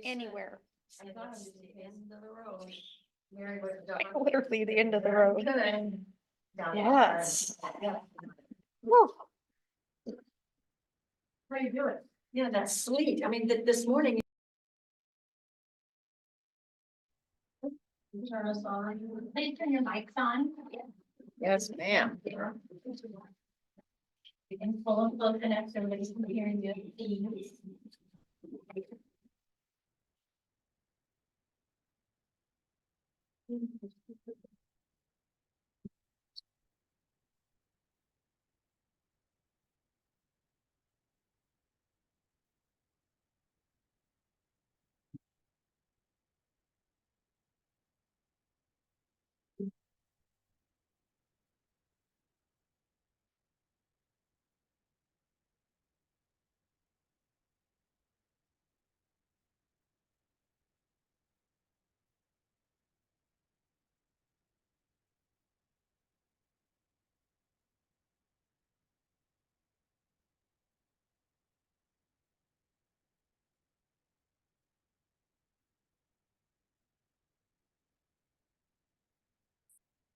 anywhere. I thought it was the end of the road. Mary was Literally the end of the road. Down Yes. Yeah. Woo. How you doing? Yeah, that's sweet. I mean, this morning. Turn us on. Please turn your mics on. Yes, ma'am. You can pull them close enough so everybody can hear you.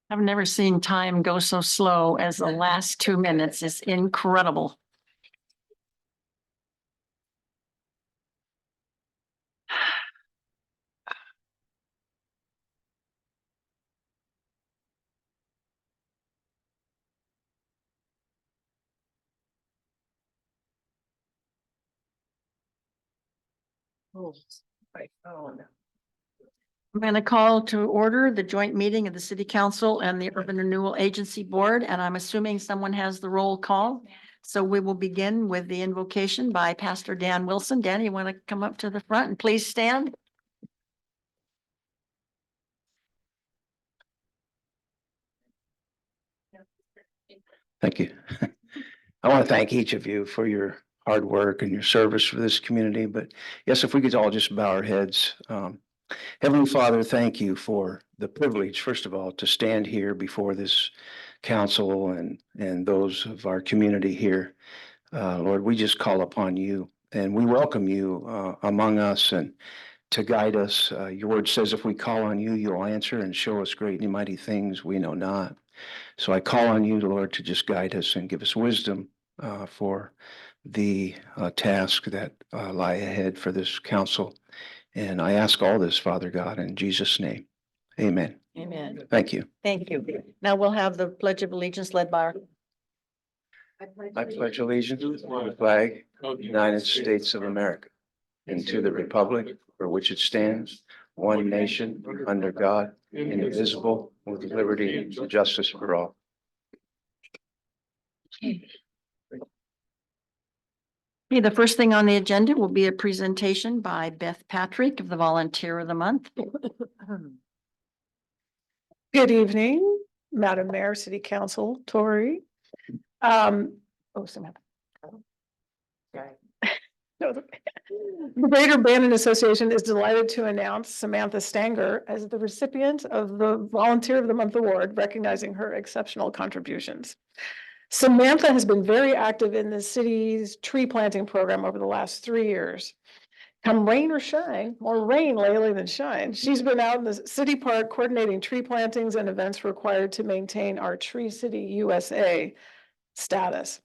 I've never seen time go so slow as the last 2 minutes. It's incredible. Oh, my phone. I'm going to call to order the joint meeting of the City Council and the Urban Renewal Agency Board, and I'm assuming someone has the roll call. So we will begin with the invocation by Pastor Dan Wilson. Dan, you want to come up to the front and please stand? Thank you. I want to thank each of you for your hard work and your service for this community. But yes, if we could all just bow our heads. Heavenly Father, thank you for the privilege, first of all, to stand here before this council and those of our community here. Lord, we just call upon you and we welcome you among us and to guide us. Your word says if we call on you, you'll answer and show us great and mighty things we know not. So I call on you, Lord, to just guide us and give us wisdom for the task that lie ahead for this council. And I ask all this, Father God, in Jesus' name. Amen. Amen. Thank you. Thank you. Now we'll have the Pledge of Allegiance led by our I pledge allegiance to the flag of the United States of America and to the republic for which it stands, one nation, under God, indivisible, with liberty and justice for all. Okay, the first thing on the agenda will be a presentation by Beth Patrick of the Volunteer of the Month. Good evening, Madam Mayor, City Council, Tori. Samantha. No, the Greater Bandon Association is delighted to announce Samantha Stanger as the recipient of the Volunteer of the Month Award, recognizing her exceptional contributions. Samantha has been very active in the city's tree planting program over the last 3 years. Come rain or shine, more rain lately than shine, she's been out in the city park coordinating tree plantings and events required to maintain our Tree City USA status.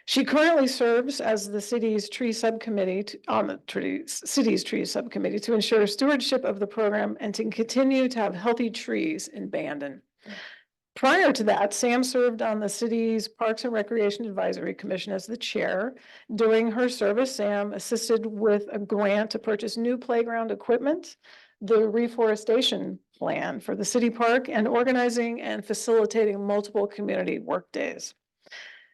She currently serves as the city's tree subcommittee on the city's tree subcommittee to ensure stewardship of the program and to continue to have healthy trees in Bandon. Prior to that, Sam served on the city's Parks and Recreation Advisory Commission as the chair. During her service, Sam assisted with a grant to purchase new playground equipment, the reforestation plan for the city park, and organizing and facilitating multiple community work days.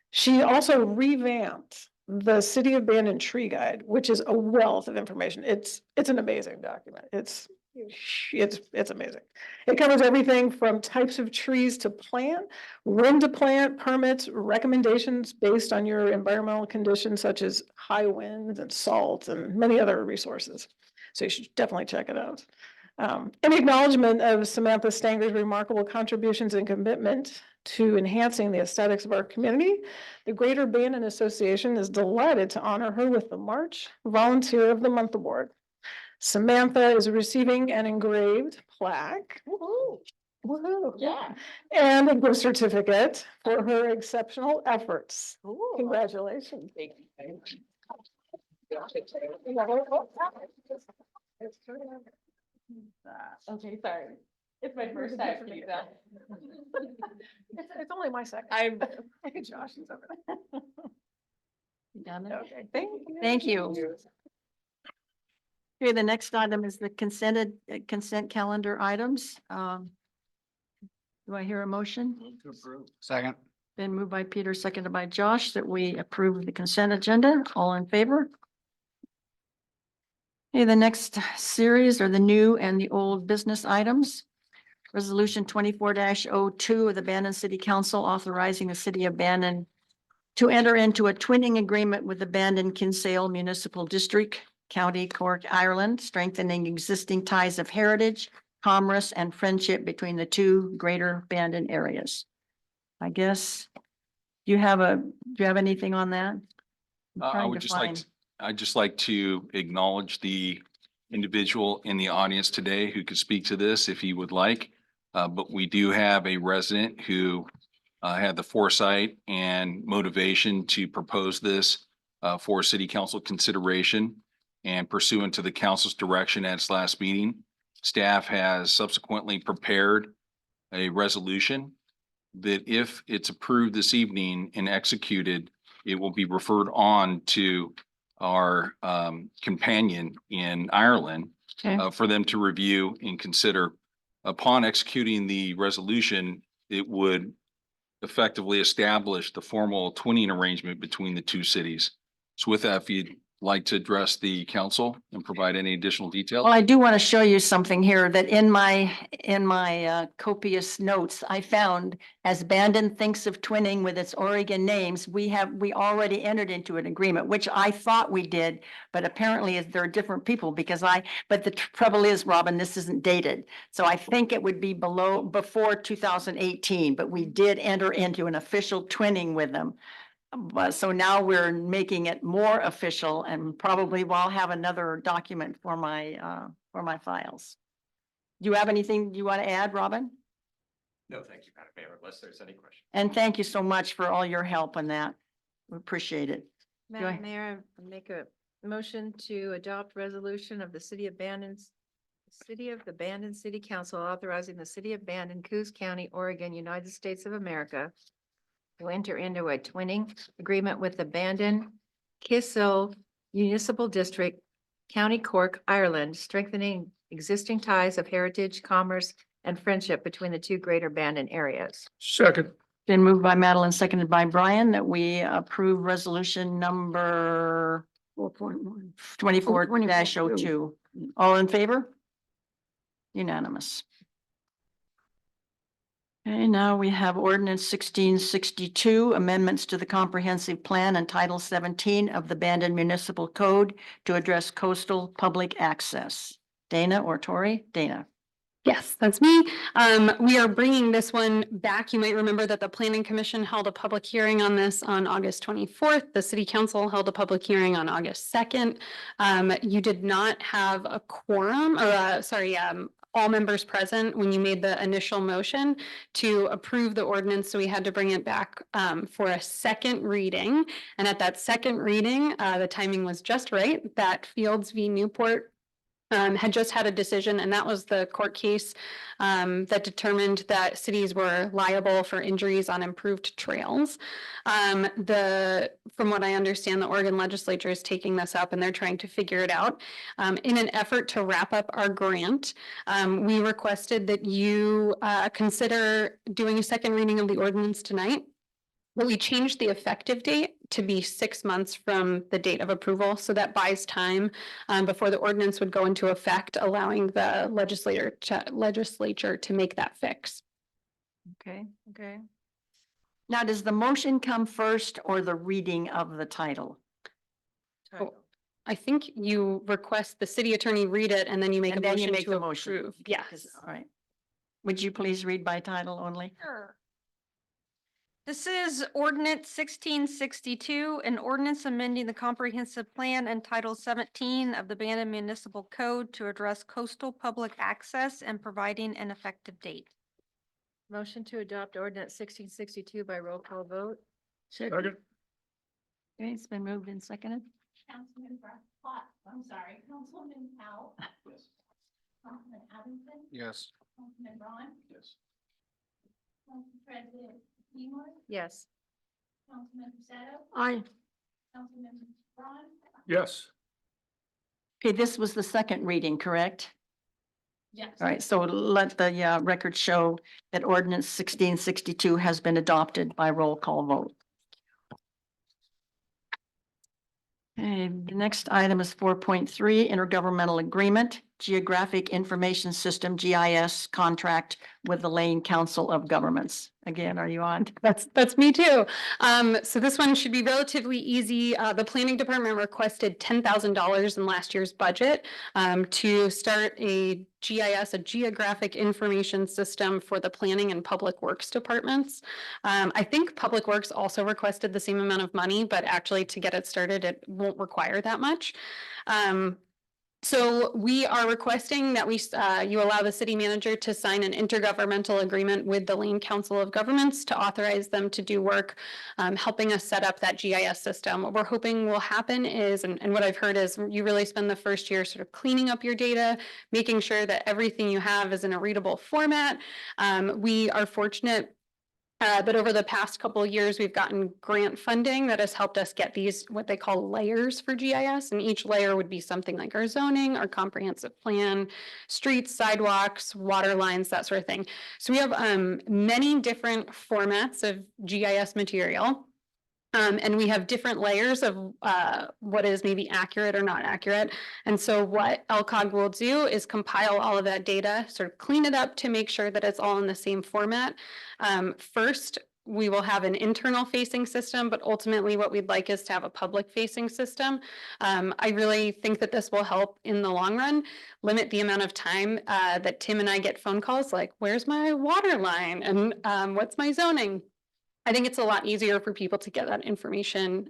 She also revamped the City of Bandon Tree Guide, which is a wealth of information. It's an amazing document. It's amazing. It covers everything from types of trees to plant, when to plant, permits, recommendations based on your environmental conditions such as high winds and salt and many other resources. So you should definitely check it out. In acknowledgement of Samantha Stanger's remarkable contributions and commitment to enhancing the aesthetics of our community, the Greater Bandon Association is delighted to honor her with the March Volunteer of the Month Award. Samantha is receiving an engraved plaque. Woohoo. Yeah. And a gift certificate for her exceptional efforts. Congratulations. Okay, sorry. It's my first time for you that. It's only my second. I'm. Josh is over there. You got it? Okay, thank you. Thank you. Okay, the next item is the consent calendar items. Do I hear a motion? Second. Been moved by Peter, seconded by Josh, that we approve the consent agenda. All in favor? Okay, the next series are the new and the old business items. Resolution 24-02 of the Bandon City Council authorizing the city of Bandon to enter into a twinning agreement with the Bandon Kinsale Municipal District, County Cork, Ireland, strengthening existing ties of heritage, commerce, and friendship between the two greater Bandon areas. I guess, do you have anything on that? I'm I trying would to just like, find- I'd just like to acknowledge the individual in the audience today who could speak to this if he would like. But we do have a resident who had the foresight and motivation to propose this for city council consideration. And pursuant to the council's direction at its last meeting, staff has subsequently prepared a resolution that if it's approved this evening and executed, it will be referred on to our companion in Ireland Okay. for them to review and consider. Upon executing the resolution, it would effectively establish the formal twinning arrangement between the two cities. So with that, if you'd like to address the council and provide any additional details. Well, I do want to show you something here that in my copious notes, I found as Bandon thinks of twinning with its Oregon names, we already entered into an agreement, which I thought we did, but apparently there are different people but the trouble is, Robin, this isn't dated. So I think it would be before 2018, but we did enter into an official twinning with them. But so now we're making it more official and probably will have another document for my files. Do you have anything you want to add, Robin? No, thank you, Madam Mayor, unless there's any question. And thank you so much for all your help on that. We appreciate it. I- Madam Mayor, I make a motion to adopt resolution of the City of Bandon City Council authorizing the City of Bandon, Coos County, Oregon, United States of America to enter into a twinning agreement with the Bandon Kinsale Municipal District, County Cork, Ireland, strengthening existing ties of heritage, commerce, and friendship between the two greater Bandon areas. Second. Been moved by Madeline, seconded by Brian, that we approve resolution number 4.1. 24-02. All in favor? Unanimous. Okay, now we have ordinance 1662, amendments to the comprehensive plan and title 17 of the Bandon Municipal Code to address coastal public access. Dana or Tori? Dana. Yes, that's me. We are bringing this one back. You might remember that the Planning Commission held a public hearing on this on August 24th. The City Council held a public hearing on August 2nd. You did not have a quorum all members present when you made the initial motion to approve the ordinance. So we had to bring it back for a second reading. And at that second reading, the timing was just right, that Fields v. Newport had just had a decision, and that was the court case that determined that cities were liable for injuries on improved trails. From what I understand, the Oregon legislature is taking this up and they're trying to figure it out. In an effort to wrap up our grant, we requested that you consider doing a second reading of the ordinance tonight. But we changed the effective date to be 6 months from the date of approval. So that buys time before the ordinance would go into effect, allowing the legislature to make that fix. Okay. Now, does the motion come first or the reading of the title? I think you request the city attorney read it and then you make a And then you motion make to the motion. approve. Okay, Yes. All right. Would you please read by title only? Sure. This is ordinance 1662, an ordinance amending the comprehensive plan and Title 17 of the Bannon Municipal Code to address coastal public access and providing an effective date. Motion to adopt ordinance 1662 by roll call vote. Okay, it's been moved and seconded. Councilman Pot, I'm sorry, Councilman Powell, Yes. Councilman Abington, Yes. Councilman Ron, Yes. Council President Seymour, Yes. Councilman Pacetto, Aye. Councilman Ron, Yes. Okay, this was the second reading, correct? yes. All right, so let the record show that ordinance 1662 has been adopted by roll call vote. Okay, the next item is 4.3 intergovernmental agreement, geographic information system, GIS contract with the Lane Council of Governments. Again, are you on? That's me too. So this one should be relatively easy. The planning department requested $10,000 in last year's budget to start a GIS, a geographic information system for the planning and public works departments. I think Public Works also requested the same amount of money, but actually to get it started, it won't require that much. So we are requesting that you allow the city manager to sign an intergovernmental agreement with the Lane Council of Governments to authorize them to do work, helping us set up that GIS system. What we're hoping will happen is, and what I've heard is you really spend the first year sort of cleaning up your data, making sure that everything you have is in a readable format. We are fortunate but over the past couple of years, we've gotten grant funding that has helped us get these, what they call layers for GIS. And each layer would be something like our zoning, our comprehensive plan, streets, sidewalks, water lines, that sort of thing. So we have many different formats of GIS material. And we have different layers of what is maybe accurate or not accurate. And so what LCOG will do is compile all of that data, sort of clean it up to make sure that it's all in the same format. First, we will have an internal facing system, but ultimately what we'd like is to have a public facing system. I really think that this will help in the long run, limit the amount of time that Tim and I get phone calls like, where's my water line? And what's my zoning? I think it's a lot easier for people to get that information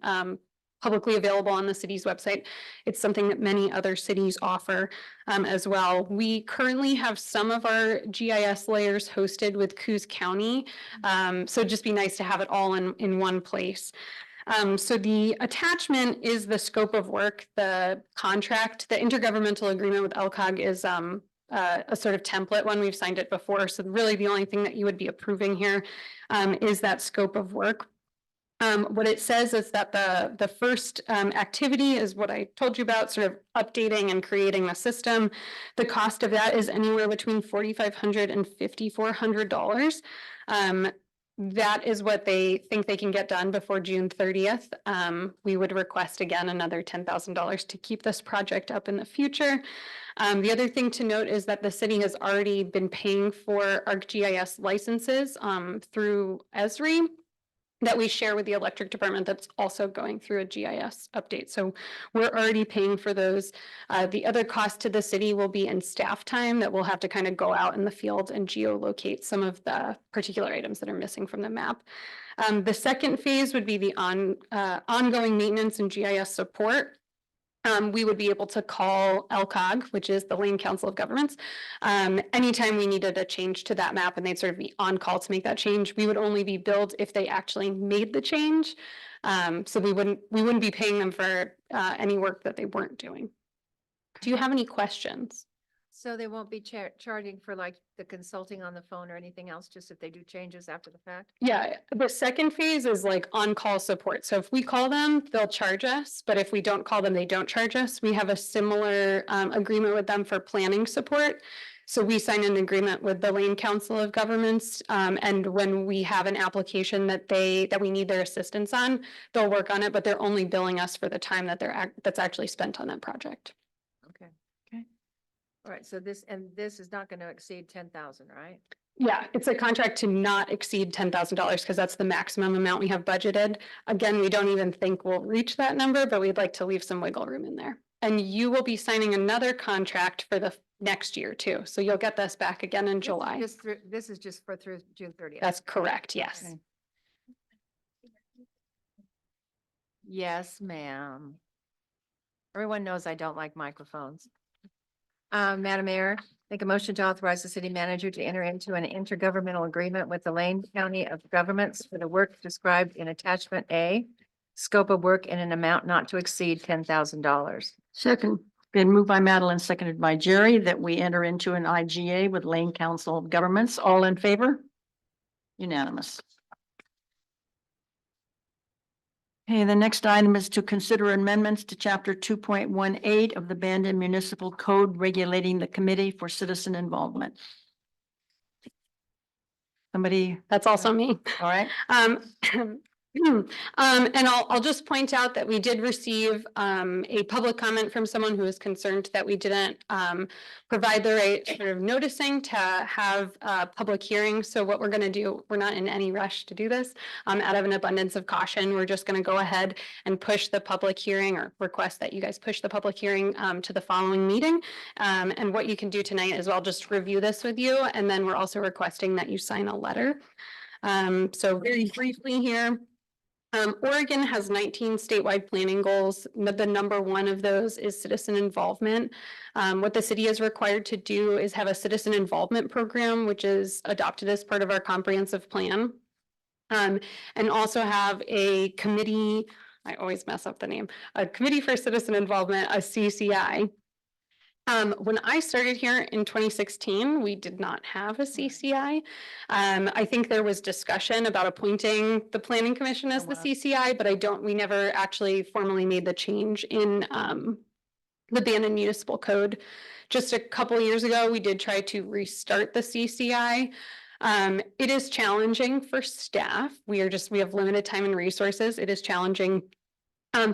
publicly available on the city's website. It's something that many other cities offer as well. We currently have some of our GIS layers hosted with Coos County. So it'd just be nice to have it all in one place. So the attachment is the scope of work, the contract, the intergovernmental agreement with LCOG is a sort of template one. We've signed it before. So really the only thing that you would be approving here is that scope of work. What it says is that the first activity is what I told you about, sort of updating and creating the system. The cost of that is anywhere between $4,500 and $5,400. That is what they think they can get done before June 30th. We would request again another $10,000 to keep this project up in the future. The other thing to note is that the city has already been paying for ArcGIS licenses through Esri that we share with the electric department that's also going through a GIS update. So we're already paying for those. The other cost to the city will be in staff time that we'll have to kind of go out in the field and geolocate some of the particular items that are missing from the map. The second phase would be the ongoing maintenance and GIS support. We would be able to call LCOG, which is the Lane Council of Governments. Anytime we needed a change to that map and they'd sort of be on call to make that change, we would only be billed if they actually made the change. So we wouldn't be paying them for any work that they weren't doing. Do you have any questions? So they won't be charging for like the consulting on the phone or anything else, just if they do changes after the fact? Yeah, the second phase is like on-call support. So if we call them, they'll charge us, but if we don't call them, they don't charge us. We have a similar agreement with them for planning support. So we sign an agreement with the Lane Council of Governments, and when we have an application that we need their assistance on, they'll work on it, but they're only billing us for the time that that's actually spent on that project. Okay. Okay. All right, so this is not going to exceed 10,000, right? Yeah, it's a contract to not exceed $10,000 because that's the maximum amount we have budgeted. Again, we don't even think we'll reach that number, but we'd like to leave some wiggle room in there. And you will be signing another contract for the next year too. So you'll get this back again in July. This is just for through June 30th. That's correct, yes. Okay. Yes, ma'am. Everyone knows I don't like microphones. Madam Mayor, make a motion to authorize the city manager to enter into an intergovernmental agreement with the Lane County of Governments for the work described in attachment A, scope of work in an amount not to exceed $10,000. Second. Been moved by Madeline, seconded by Jerry, that we enter into an IGA with Lane Council of Governments. All in favor? Unanimous. Okay, the next item is to consider amendments to chapter 2.18 of the Bandon Municipal Code regulating the Committee for Citizen Involvement. Somebody, That's also me. all right? And I'll just point out that we did receive a public comment from someone who was concerned that we didn't provide the right sort of noticing to have a public hearing. So what we're going to do, we're not in any rush to do this. Out of an abundance of caution, we're just going to go ahead and push the public hearing, or request that you guys push the public hearing to the following meeting. And what you can do tonight is I'll just review this with you, and then we're also requesting that you sign a letter. So very briefly here. Oregon has 19 statewide planning goals. The number one of those is citizen involvement. What the city is required to do is have a citizen involvement program, which is adopted as part of our comprehensive plan. And also have a committee, I always mess up the name, a committee for citizen involvement, a CCI. When I started here in 2016, we did not have a CCI. I think there was discussion about appointing the planning commission as the CCI, but we never actually formally made the change in the Bandon Municipal Code. Just a couple of years ago, we did try to restart the CCI. It is challenging for staff. We have limited time and resources. It is challenging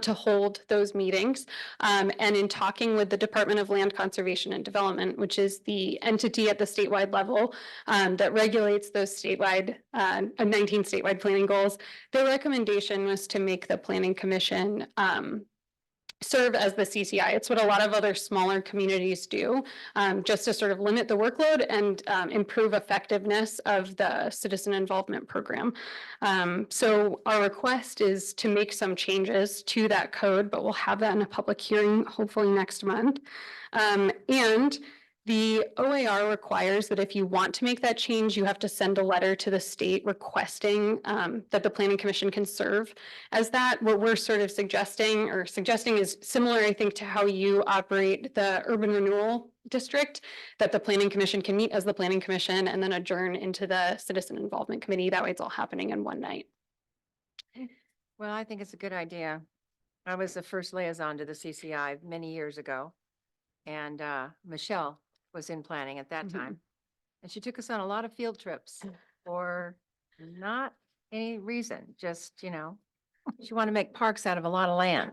to hold those meetings. And in talking with the Department of Land Conservation and Development, which is the entity at the statewide level that regulates those statewide, 19 statewide planning goals, their recommendation was to make the Planning Commission serve as the CCI. It's what a lot of other smaller communities do, just to sort of limit the workload and improve effectiveness of the citizen involvement program. So our request is to make some changes to that code, but we'll have that in a public hearing hopefully next month. And the OAR requires that if you want to make that change, you have to send a letter to the state requesting that the Planning Commission can serve as that. What we're sort of suggesting is similar, I think, to how you operate the Urban Renewal District, that the Planning Commission can meet as the Planning Commission and then adjourn into the Citizen Involvement Committee. That way it's all happening in one night. Well, I think it's a good idea. I was the first liaison to the CCI many years ago. And Michelle was in planning at that time. And she took us on a lot of field trips for not any reason, just, she wanted to make parks out of a lot of land.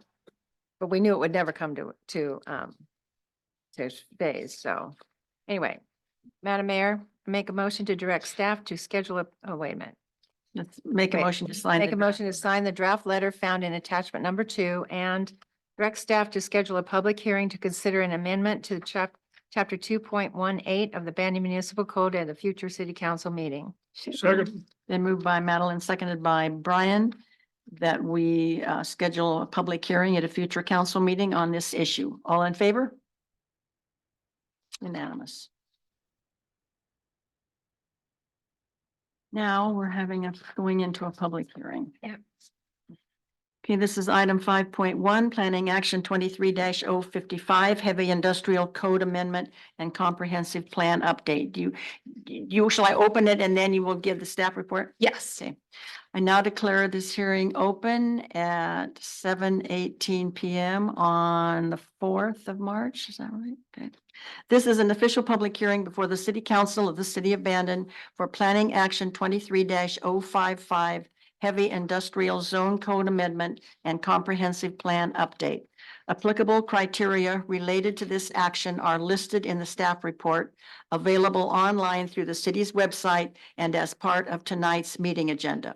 But we knew it would never come to phase. So anyway, Madam Mayor, make a motion to direct staff to schedule wait a minute. Let's make a Wait. motion to sign. Make a motion to sign the draft letter found in attachment number 2 and direct staff to schedule a public hearing to consider an amendment to chapter 2.18 of the Bandon Municipal Code at a future city council meeting. Second. Then moved by Madeline, seconded by Brian, that we schedule a public hearing at a future council meeting on this issue. All in favor? Unanimous. Now we're going into a public hearing. Yep. Okay, this is item 5.1, Planning Action 23-055, Heavy Industrial Code Amendment and Comprehensive Plan Update. Shall I open it and then you will give the staff report? Yes. Okay. I now declare this hearing open at 7:18 PM on the 4th of March. Is that right? Okay. This is an official public hearing before the City Council of the City of Bandon for Planning Action 23-055, Heavy Industrial Zone Code Amendment and Comprehensive Plan Update. Applicable criteria related to this action are listed in the staff report, available online through the city's website and as part of tonight's meeting agenda.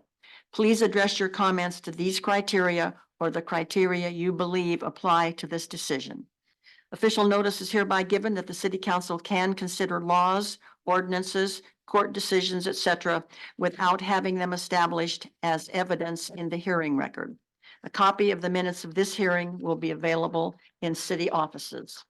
Please address your comments to these criteria or the criteria you believe apply to this decision. Official notice is hereby given that the City Council can consider laws, ordinances, court decisions, etc., without having them established as evidence in the hearing record. A copy of the minutes of this hearing will be available in city offices.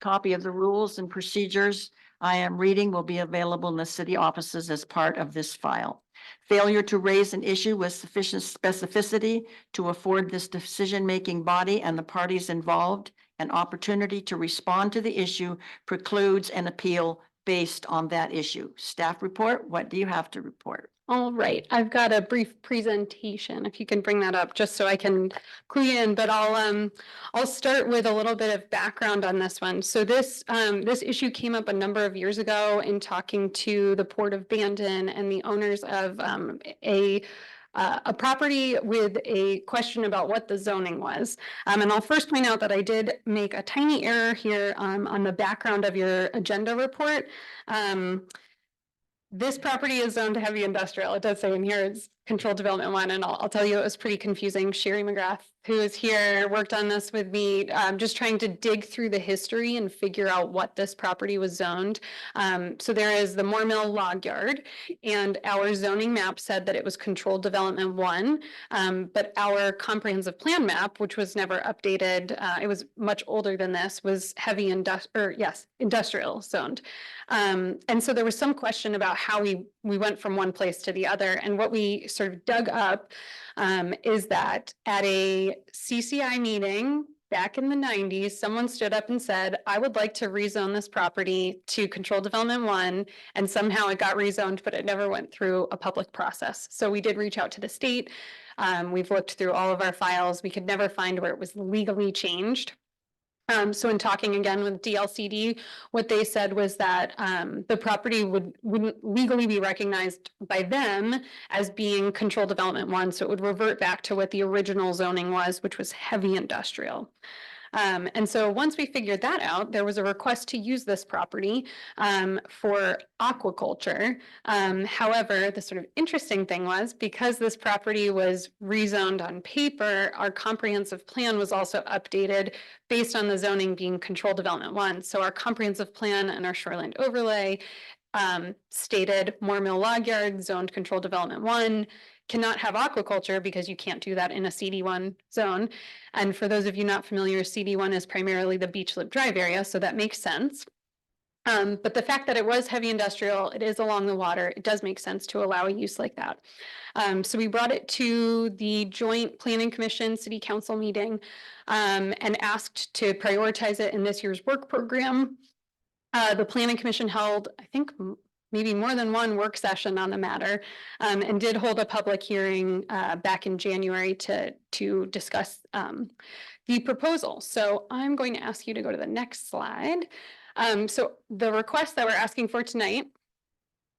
Copy of the rules and procedures I am reading will be available in the city offices as part of this file. Failure to raise an issue with sufficient specificity to afford this decision-making body and the parties involved an opportunity to respond to the issue precludes an appeal based on that issue. Staff report, what do you have to report? All right, I've got a brief presentation, if you can bring that up, just so I can clue you in, but I'll start with a little bit of background on this one. So this issue came up a number of years ago in talking to the Port of Bandon and the owners of a property with a question about what the zoning was. And I'll first point out that I did make a tiny error here on the background of your agenda report. This property is zoned to heavy industrial. It does say in here it's controlled development 1, and I'll tell you it was pretty confusing. Sherry McGrath, who is here, worked on this with me, just trying to dig through the history and figure out what this property was zoned. So there is the Moore Mill Log Yard, and our zoning map said that it was controlled development 1, but our comprehensive plan map, which was never updated, it was much older than this, was heavy industrial zoned. And so there was some question about how we went from one place to the other, and what we sort of dug up is that at a CCI meeting back in the 90s, someone stood up and said, I would like to rezone this property to controlled development 1, and somehow it got rezoned, but it never went through a public process. So we did reach out to the state. We've looked through all of our files. We could never find where it was legally changed. So in talking again with DLCD, what they said was that the property wouldn't legally be recognized by them as being controlled development 1, so it would revert back to what the original zoning was, which was heavy industrial. And so once we figured that out, there was a request to use this property for aquaculture. However, the sort of interesting thing was, because this property was rezoned on paper, our comprehensive plan was also updated based on the zoning being controlled development 1. So our comprehensive plan and our shoreline overlay stated Moore Mill Log Yard zoned controlled development 1, cannot have aquaculture because you can't do that in a CD1 zone. And for those of you not familiar, CD1 is primarily the Beach Lip Drive area, so that makes sense. But the fact that it was heavy industrial, it is along the water, it does make sense to allow a use like that. So we brought it to the Joint Planning Commission City Council meeting and asked to prioritize it in this year's work program. The Planning Commission held, I think, maybe more than one work session on the matter, and did hold a public hearing back in January to discuss the proposal. So I'm going to ask you to go to the next slide. So the request that we're asking for tonight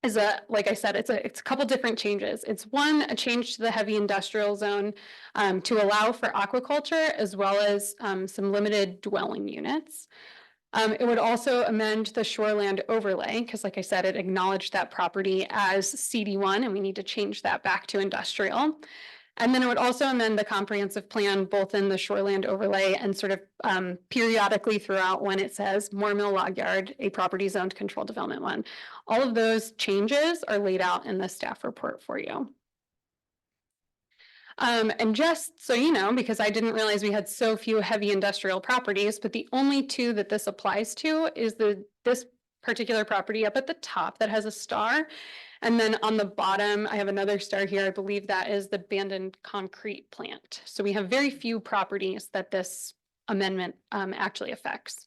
is like I said, it's a couple different changes. It's one, a change to the heavy industrial zone to allow for aquaculture, as well as some limited dwelling units. It would also amend the shoreland overlay, because like I said, it acknowledged that property as CD1, and we need to change that back to industrial. And then it would also amend the comprehensive plan, both in the shoreland overlay and sort of periodically throughout when it says Moore Mill Log Yard, a property zoned controlled development 1. All of those changes are laid out in the staff report for you. And just so you know, because I didn't realize we had so few heavy industrial properties, but the only two that this applies to is this particular property up at the top that has a star. And then on the bottom, I have another star here. I believe that is the abandoned concrete plant. So we have very few properties that this amendment actually affects.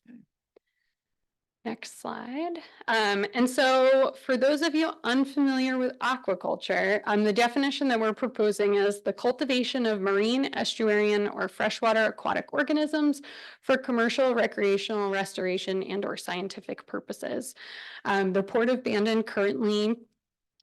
Next slide. And so for those of you unfamiliar with aquaculture, the definition that we're proposing is the cultivation of marine, estuarine, or freshwater aquatic organisms for commercial, recreational, restoration, and or scientific purposes. The Port of Bandon currently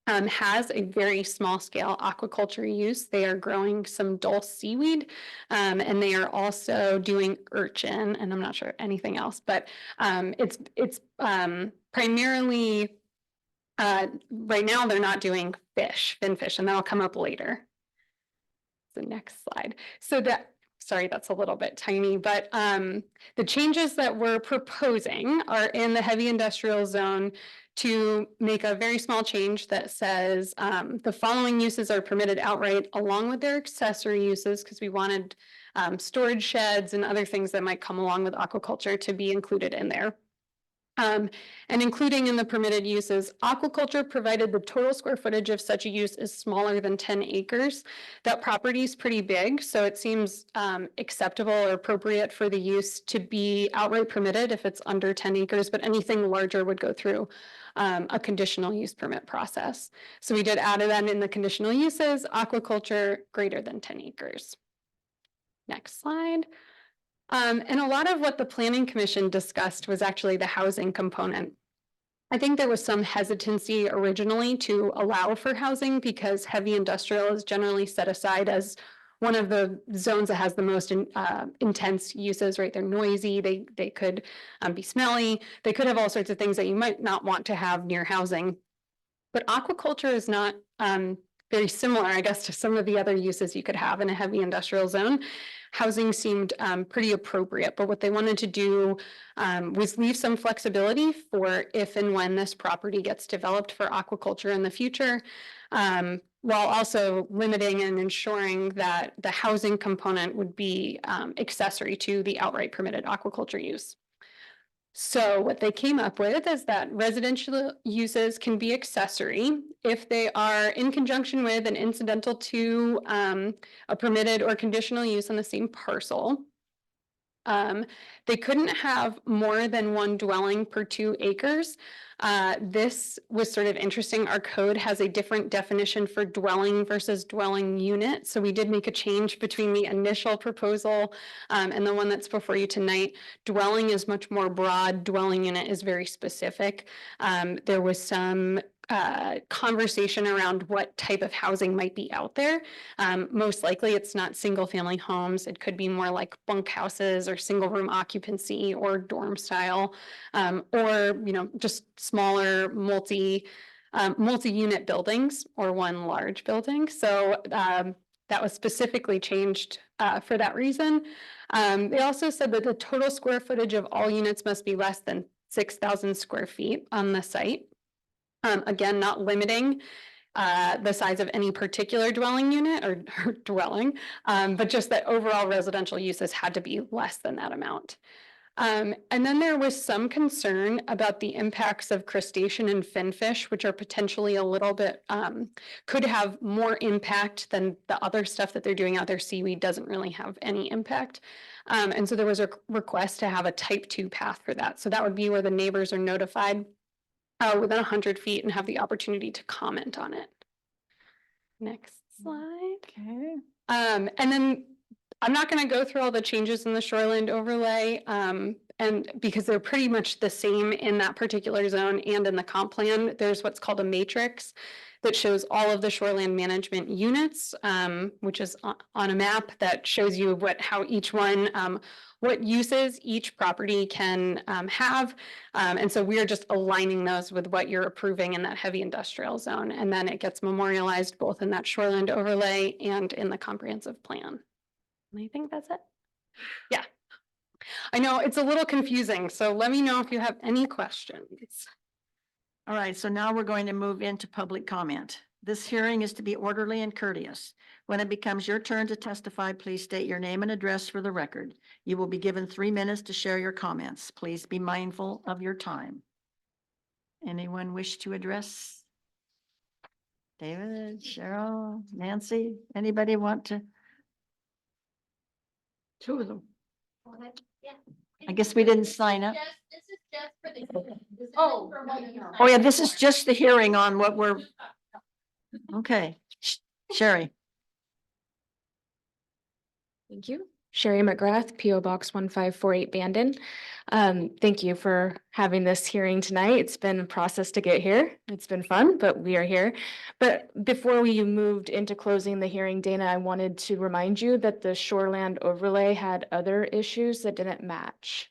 has a very small scale aquaculture use. They are growing some dulse seaweed, and they are also doing urchin, and I'm not sure anything else, but it's primarily right now they're not doing finfish, and that'll come up later. The next slide. So sorry, that's a little bit tiny, but the changes that we're proposing are in the heavy industrial zone to make a very small change that says the following uses are permitted outright along with their accessory uses, because we wanted storage sheds and other things that might come along with aquaculture to be included in there. And including in the permitted uses, aquaculture, provided the total square footage of such a use is smaller than 10 acres. That property is pretty big, so it seems acceptable or appropriate for the use to be outright permitted if it's under 10 acres, but anything larger would go through a conditional use permit process. So we did add that in the conditional uses, aquaculture greater than 10 acres. Next slide. And a lot of what the planning commission discussed was actually the housing component. I think there was some hesitancy originally to allow for housing because heavy industrial is generally set aside as one of the zones that has the most intense uses, right? They're noisy, they could be smelly, they could have all sorts of things that you might not want to have near housing. But aquaculture is not very similar, I guess, to some of the other uses you could have in a heavy industrial zone. Housing seemed pretty appropriate, but what they wanted to do was leave some flexibility for if and when this property gets developed for aquaculture in the future, while also limiting and ensuring that the housing component would be accessory to the outright permitted aquaculture use. So what they came up with is that residential uses can be accessory if they are in conjunction with and incidental to a permitted or conditional use on the same parcel. They couldn't have more than one dwelling per 2 acres. This was sort of interesting. Our code has a different definition for dwelling versus dwelling unit. So we did make a change between the initial proposal and the one that's before you tonight. Dwelling is much more broad. Dwelling unit is very specific. There was some conversation around what type of housing might be out there. Most likely it's not single family homes. It could be more like bunk houses or single room occupancy or dorm style, or, you know, just smaller multi-unit buildings or one large building. So that was specifically changed for that reason. They also said that the total square footage of all units must be less than 6,000 square feet on the site. Again, not limiting the size of any particular dwelling unit or dwelling, but just that overall residential uses had to be less than that amount. And then there was some concern about the impacts of crustacean and finfish, which are potentially a little bit, could have more impact than the other stuff that they're doing out there. Seaweed doesn't really have any impact. And so there was a request to have a type 2 path for that. So that would be where the neighbors are notified within 100 feet and have the opportunity to comment on it. Next slide. Okay. And then I'm not going to go through all the changes in the shoreline overlay, and because they're pretty much the same in that particular zone and in the comp plan. There's what's called a matrix that shows all of the shoreline management units, which is on a map that shows you how each one, what uses each property can have. And so we are just aligning those with what you're approving in that heavy industrial zone. And then it gets memorialized both in that shoreline overlay and in the comprehensive plan. And I think that's it. Yeah. I know it's a little confusing, so let me know if you have any questions. All right, so now we're going to move into public comment. This hearing is to be orderly and courteous. When it becomes your turn to testify, please state your name and address for the record. You will be given 3 minutes to share your comments. Please be mindful of your time. Anyone wish to address? David, Cheryl, Nancy, anybody want to? 2 of them. I guess we didn't sign up. This is just for the. Oh yeah, this is just the hearing on what we're, okay. Sherry. Thank you. Sherry McGrath, P O Box 1548 Bandon. Thank you for having this hearing tonight. It's been a process to get here. It's been fun, but we are here. But before we moved into closing the hearing, Dana, I wanted to remind you that the shoreland overlay had other issues that didn't match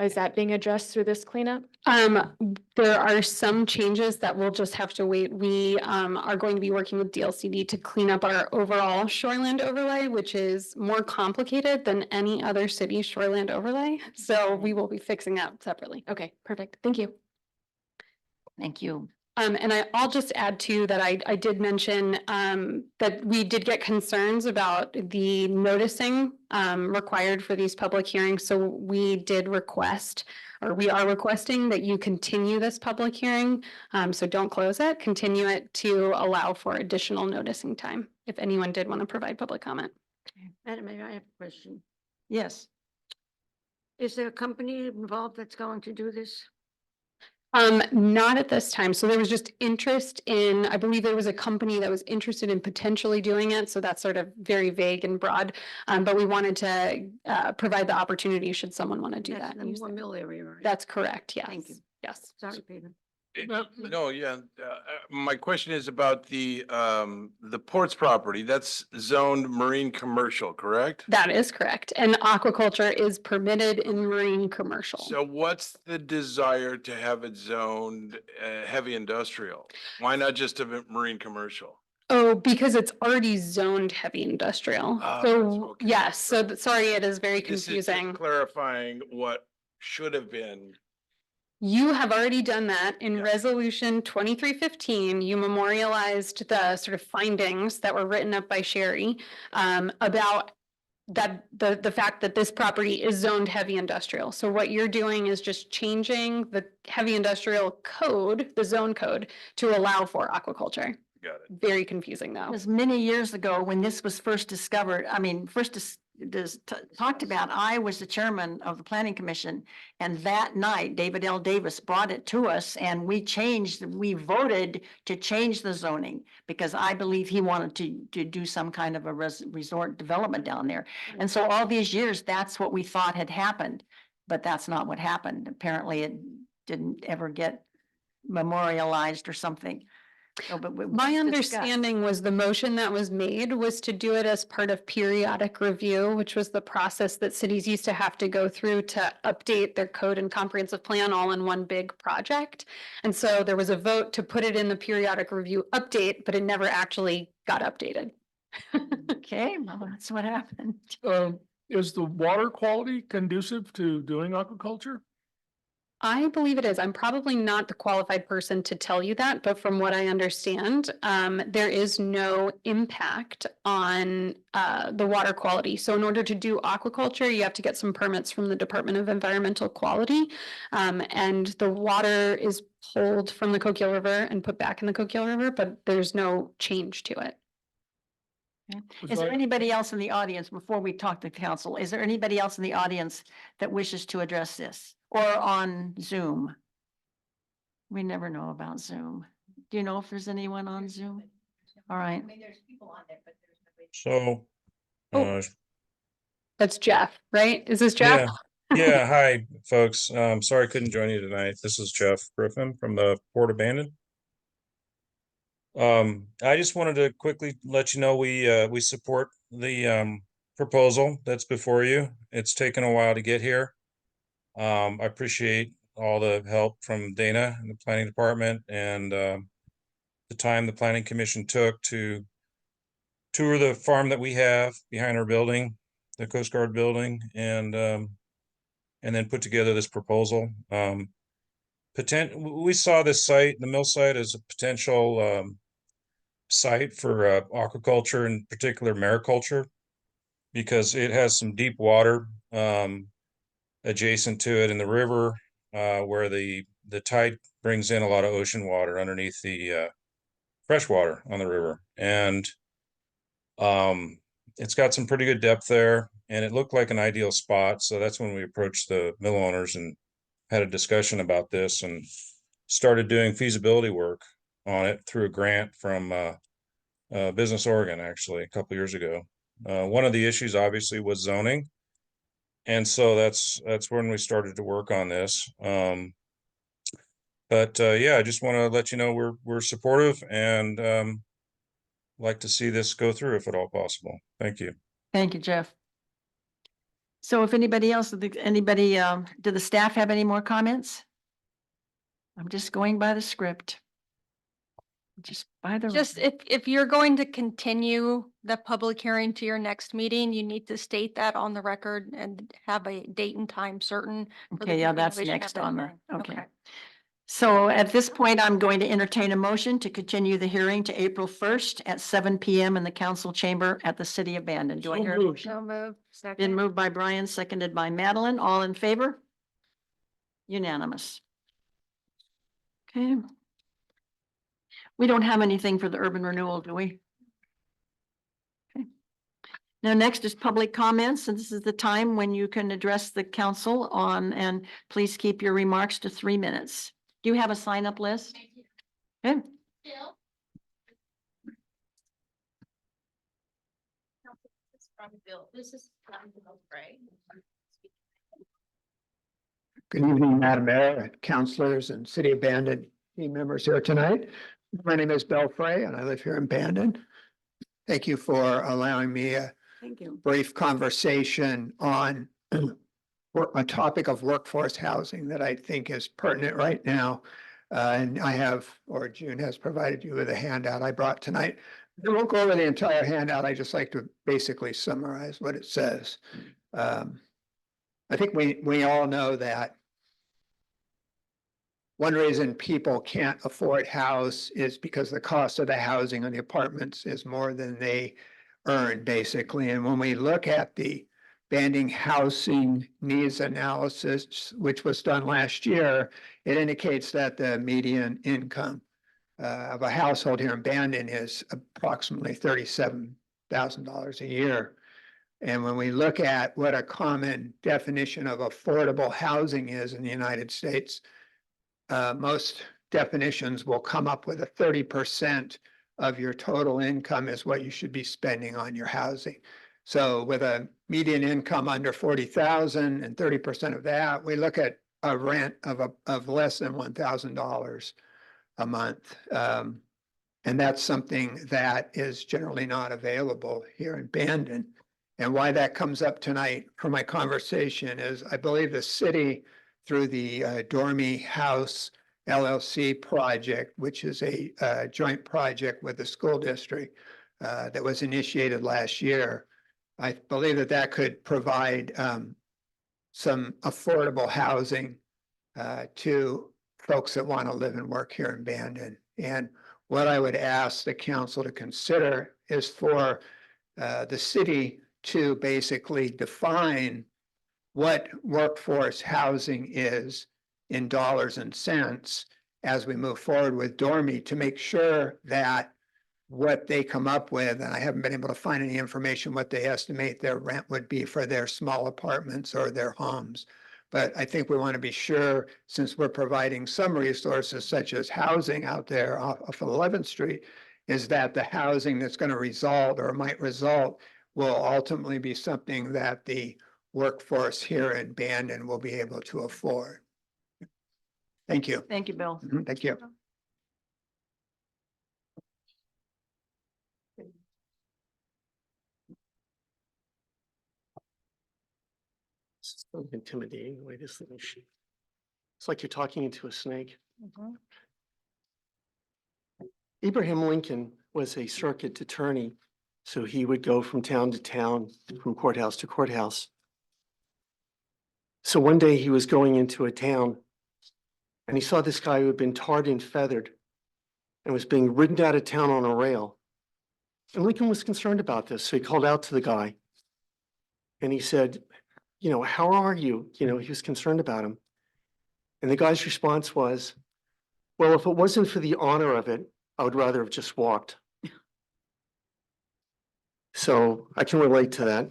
Is that being addressed through this cleanup? There are some changes that we'll just have to wait. We are going to be working with DLCD to clean up our overall shoreland overlay, which is more complicated than any other city shoreland overlay. So we will be fixing that separately. Okay, perfect. Thank you. Thank you. And I'll just add too that I did mention that we did get concerns about the noticing required for these public hearings. So we did request, or we are requesting that you continue this public hearing. So don't close it, continue it to allow for additional noticing time, if anyone did want to provide public comment. Madam Mayor, I have a question. Yes. Is there a company involved that's going to do this? Not at this time. So there was just interest in, I believe there was a company that was interested in potentially doing it. So that's sort of very vague and broad. But we wanted to provide the opportunity should someone want to do that. In the use Moore it. Mill area, right? That's correct. Yes. Thank you. Yes. Sorry, Peter. No, yeah, my question is about the ports property, that's zoned marine commercial, correct? That is correct. And aquaculture is permitted in marine commercial. So what's the desire to have it zoned heavy industrial? Why not just a marine commercial? Oh, because it's already zoned heavy industrial. Ah, So okay. yes, so sorry, it is very This is just confusing. clarifying what should have been. You have already done that in Yeah. resolution 2315. You memorialized the sort of findings that were written up by Sherry about that the fact that this property is zoned heavy industrial. So what you're doing is just changing the heavy industrial code, the zone code, to allow for aquaculture. Got it. Very confusing It though. was many years ago when this was first discovered, talked about, I was the chairman of the planning commission. And that night, David L. Davis brought it to us and we voted to change the zoning because I believe he wanted to do some kind of a resort development down there. And so all these years, that's what we thought had happened, but that's not what happened. Apparently it didn't ever get memorialized or something. So, but My it's discussed. understanding was the motion that was made was to do it as part of periodic review, which was the process that cities used to have to go through to update their code and comprehensive plan all in one big project. And so there was a vote to put it in the periodic review update, but it never actually got updated. Okay, well, that's what happened. Is the water quality conducive to doing aquaculture? I believe it is. I'm probably not the qualified person to tell you that, but from what I understand, there is no impact on the water quality. So in order to do aquaculture, you have to get some permits from the Department of Environmental Quality. And the water is pulled from the Coquille River and put back in the Coquille River, but there's no change to it. Is there anybody else in the audience, before we talk to council, is there anybody else in the audience that wishes to address this or on Zoom? We never know about Zoom. Do you know if there's anyone on Zoom? All right. there's people on there, but there's nobody. So, Oh. uh, That's Jeff, right? Is this Jeff? yeah, hi, folks. Sorry I couldn't join you tonight. This is Jeff Griffin from the Port Abandoned. I just wanted to quickly let you know we support the proposal that's before you. It's taken a while to get here. I appreciate all the help from Dana and the planning department and the time the planning commission took to tour the farm that we have behind our building, the Coast Guard building, and then put together this proposal. We saw this site, the mill site, as a potential site for aquaculture, in particular mariculture, because it has some deep water adjacent to it in the river, where the tide brings in a lot of ocean water underneath the fresh water on the river. And it's got some pretty good depth there, and it looked like an ideal spot. So that's when we approached the mill owners and had a discussion about this and started doing feasibility work on it through a grant from Business Oregon, actually, a couple years ago. One of the issues obviously was zoning. And so that's when we started to work on this. But yeah, I just want to let you know we're supportive and like to see this go through if at all possible. Thank you. Thank you, Jeff. So if anybody else, do the staff have any more comments? I'm just going by the script. Just by the. Just if you're going to continue the public hearing to your next meeting, you need to state that on the record and have a date and time certain. for the Okay, yeah, that's continuation of next that on the, hearing. okay. So at this point, I'm going to entertain a motion to continue the hearing to April 1st at 7 PM in the council chamber at the city of Bandon. Do I So hear? a moved. motion? So moved. Been Second. moved by Brian, seconded by Madeline. All in favor? Unanimous. Okay. We don't have anything for the urban renewal, do we? Okay. Now, next is public comments, and this is the time when you can address the council on, and please keep your remarks to 3 minutes. Do you have a sign up list? Okay. Bill? This is from Bill. This is from Bill Frey. Good evening, Madam Mayor, councilors, and City of Bandon team members here tonight. My name is Bill Frey, and I live here in Bandon. Thank you for allowing me a Thank you. brief conversation on a topic of workforce housing that I think is pertinent right now. And I have, or June has provided you with a handout I brought tonight. I won't go over the entire handout. I just like to basically summarize what it says. I think we all know that one reason people can't afford house is because the cost of the housing on the apartments is more than they earn, basically. And when we look at the Banding housing needs analysis, which was done last year, it indicates that the median income of a household here in Bandon is approximately $37,000 a year. And when we look at what a common definition of affordable housing is in the United States, most definitions will come up with a 30% of your total income is what you should be spending on your housing. So with a median income under 40,000 and 30% of that, we look at a rent of less than $1,000 a month. And that's something that is generally not available here in Bandon. And why that comes up tonight for my conversation is I believe the city, through the Dormy House LLC project, which is a joint project with the school district that was initiated last year. I believe that that could provide some affordable housing to folks that want to live and work here in Bandon. And what I would ask the council to consider is for the city to basically define what workforce housing is in dollars and cents as we move forward with Dormy, to make sure that what they come up with, and I haven't been able to find any information what they estimate their rent would be for their small apartments or their homes. But I think we want to be sure, since we're providing some resources such as housing out there off of 11th Street, is that the housing that's going to result or might result will ultimately be something that the workforce here in Bandon will be able to afford. Thank you. Thank you, Bill. Thank you. It's so intimidating the way this thing is. It's like you're talking into a snake. Abraham Lincoln was a circuit attorney, so he would go from town to town, from courthouse to courthouse. So one day he was going into a town and he saw this guy who had been tarred and feathered and was being ridden out of town on a rail. And Lincoln was concerned about this, so he called out to the guy and he said, you know, how are you? You know, he was concerned about him. And the guy's response was, well, if it wasn't for the honor of it, I would rather have just walked. So I can relate to that.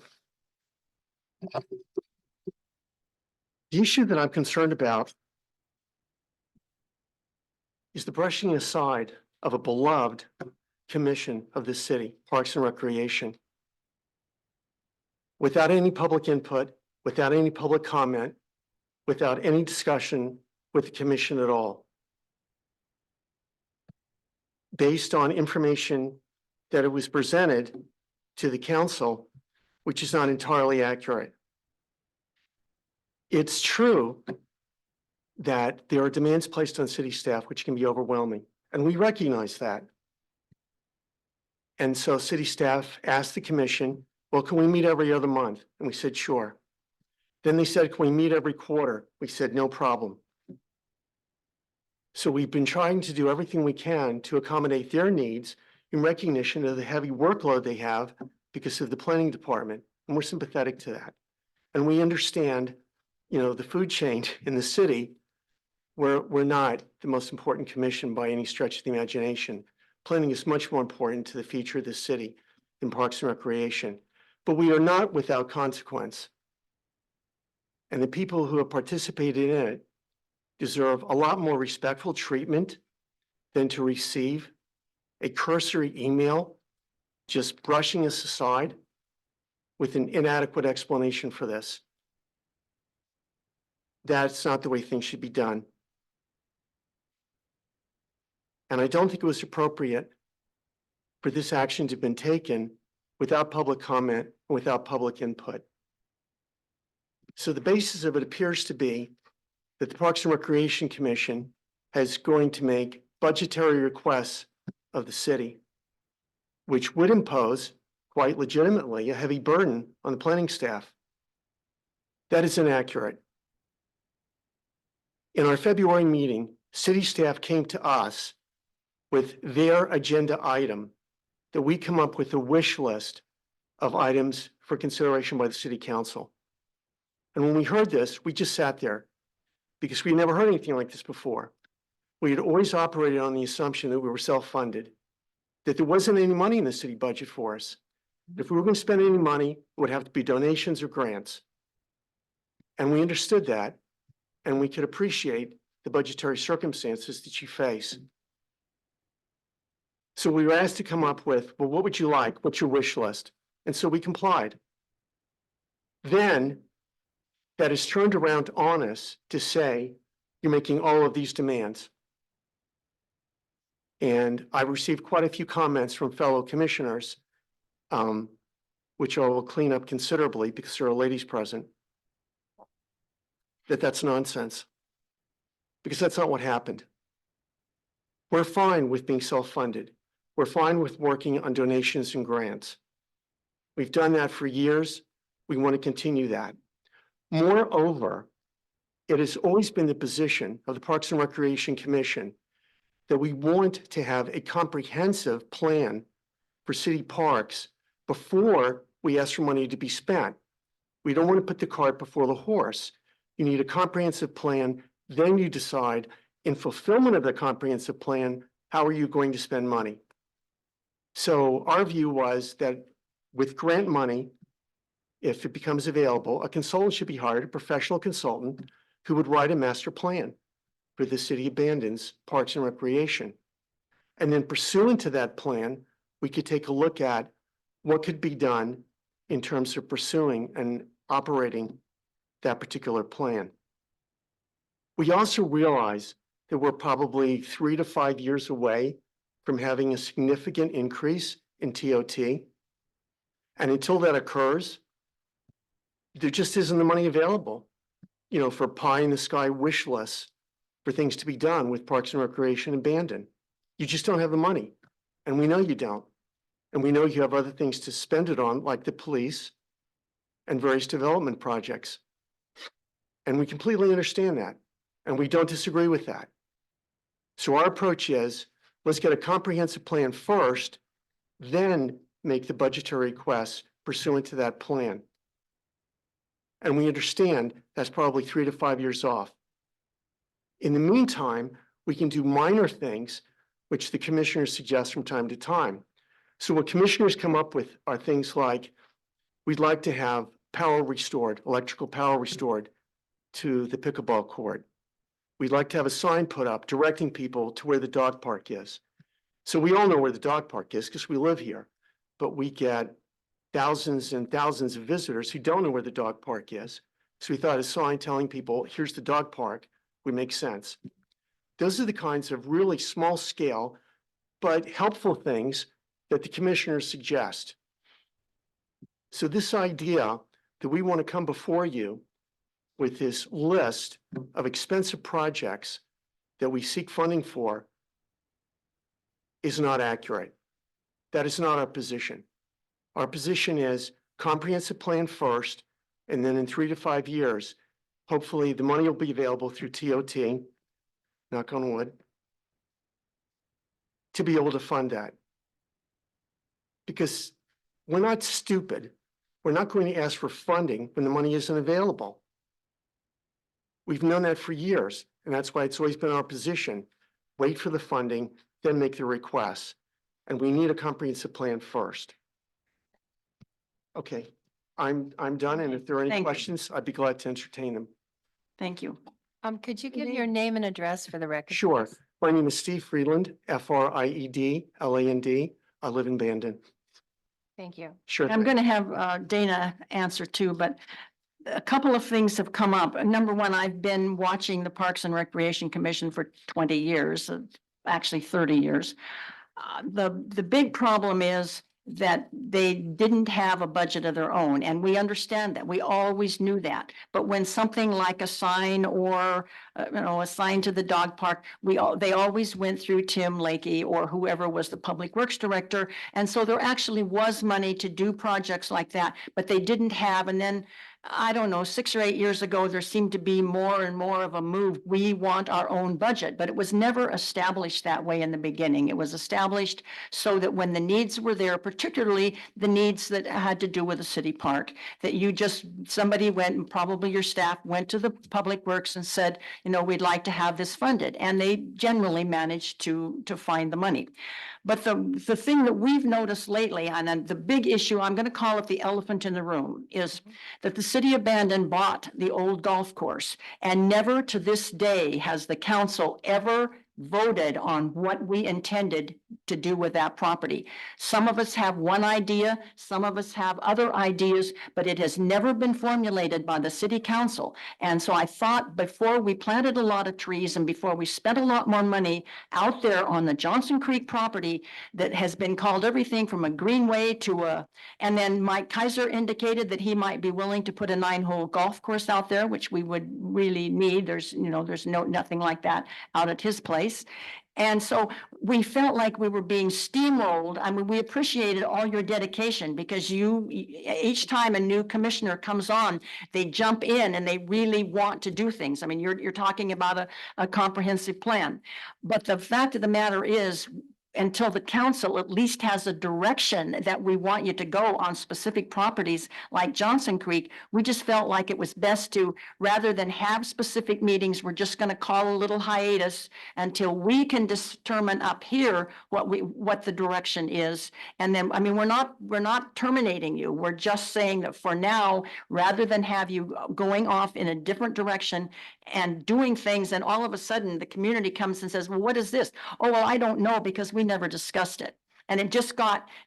The issue that I'm concerned about is the brushing aside of a beloved commission of the city, Parks and Recreation. Without any public input, without any public comment, without any discussion with the commission at all. Based on information that it was presented to the council, which is not entirely accurate. It's true that there are demands placed on city staff which can be overwhelming, and we recognize that. And so city staff asked the commission, well, can we meet every other month? And we said, sure. Then they said, can we meet every quarter? We said, no problem. So we've been trying to do everything we can to accommodate their needs in recognition of the heavy workload they have because of the planning department. And we're sympathetic to that. And we understand, the food chain in the city, we're not the most important commission by any stretch of the imagination. Planning is much more important to the future of the city than Parks and Recreation. But we are not without consequence. And the people who have participated in it deserve a lot more respectful treatment than to receive a cursory email just brushing us aside with an inadequate explanation for this. That's not the way things should be done. And I don't think it was appropriate for this action to have been taken without public comment, and without public input. So the basis of it appears to be that the Parks and Recreation Commission is going to make budgetary requests of the city, which would impose, quite legitimately, a heavy burden on the planning staff. That is inaccurate. In our February meeting, city staff came to us with their agenda item that we come up with a wish list of items for consideration by the city council. And when we heard this, we just sat there because we never heard anything like this before. We had always operated on the assumption that we were self-funded, that there wasn't any money in the city budget for us. If we were going to spend any money, it would have to be donations or grants. And we understood that, and we could appreciate the budgetary circumstances that you face. So we were asked to come up with, well, what would you like? What's your wish list? And so we complied. Then that is turned around on us to say, you're making all of these demands. And I received quite a few comments from fellow commissioners, which I will clean up considerably because there are ladies present, that's nonsense. Because that's not what happened. We're fine with being self-funded. We're fine with working on donations and grants. We've done that for years. We want to continue that. Moreover, it has always been the position of the Parks and Recreation Commission that we want to have a comprehensive plan for city parks before we ask for money to be spent. We don't want to put the cart before the horse. You need a comprehensive plan, then you decide in fulfillment of the comprehensive plan, how are you going to spend money? So our view was that with grant money, if it becomes available, a consultant should be hired, a professional consultant who would write a master plan for the city abandons Parks and Recreation. And then pursuant to that plan, we could take a look at what could be done in terms of pursuing and operating that particular plan. We also realize that we're probably 3 to 5 years away from having a significant increase in TOT. And until that occurs, there just isn't the money available, for pie in the sky wish lists for things to be done with Parks and Recreation abandoned. You just don't have the money. And we know you don't. And we know you have other things to spend it on, like the police and various development projects. And we completely understand that. And we don't disagree with that. So our approach is, let's get a comprehensive plan first, then make the budgetary requests pursuant to that plan. And we understand that's probably 3 to 5 years off. In the meantime, we can do minor things, which the commissioners suggest from time to time. So what commissioners come up with are things like, we'd like to have power restored, electrical power restored to the pickleball court. We'd like to have a sign put up directing people to where the dog park is. So we all know where the dog park is because we live here, but we get thousands and thousands of visitors who don't know where the dog park is. So we thought a sign telling people, here's the dog park, would make sense. Those are the kinds of really small scale, but helpful things that the commissioners suggest. So this idea that we want to come before you with this list of expensive projects that we seek funding for is not accurate. That is not our position. Our position is comprehensive plan first, and then in 3 to 5 years, hopefully the money will be available through TOT, knock on wood, to be able to fund that. Because we're not stupid. We're not going to ask for funding when the money isn't available. We've known that for years, and that's why it's always been our position. Wait for the funding, then make the requests. And we need a comprehensive plan first. Okay, I'm done, and if there are any Thank you. questions, I'd be glad to entertain them. Thank you. Could you give your name and address for the record? Sure. please? My name is Steve Friedland, Friedland. I live in Bandon. Thank you. Sure. I'm thing. going to have Dana answer too, but a couple of things have come up. Number one, I've been watching the Parks and Recreation Commission for 20 years, actually 30 years. The big problem is that they didn't have a budget of their own, and we understand that. We always knew that. But when something like a sign or, a sign to the dog park, they always went through Tim Lakey or whoever was the Public Works Director. And so there actually was money to do projects like that, but they didn't have. And then, I don't know, 6 or 8 years ago, there seemed to be more and more of a move. We want our own budget, but it was never established that way in the beginning. It was established so that when the needs were there, particularly the needs that had to do with the city park, that somebody went, and probably your staff went to the Public Works and said, we'd like to have this funded. And they generally managed to find the money. But the thing that we've noticed lately, and then the big issue, I'm going to call it the elephant in the room, is that the city of Bandon bought the old golf course, and never to this day has the council ever voted on what we intended to do with that property. Some of us have one idea, some of us have other ideas, but it has never been formulated by the city council. And so I thought before we planted a lot of trees and before we spent a lot more money out there on the Johnson Creek property that has been called everything from a greenway to and then Mike Kaiser indicated that he might be willing to put a 9-hole golf course out there, which we would really need. There's nothing like that out at his place. And so we felt like we were being steamrolled. I mean, we appreciated all your dedication because each time a new commissioner comes on, they jump in and they really want to do things. I mean, you're talking about a comprehensive plan. But the fact of the matter is, until the council at least has a direction that we want you to go on specific properties like Johnson Creek, we just felt like it was best to, rather than have specific meetings, we're just going to call a little hiatus until we can determine up here what the direction is. And then, I mean, we're not terminating you. We're just saying that for now, rather than have you going off in a different direction and doing things, and all of a sudden the community comes and says, well, what is this? Oh, well, I don't know, because we never discussed it. And it just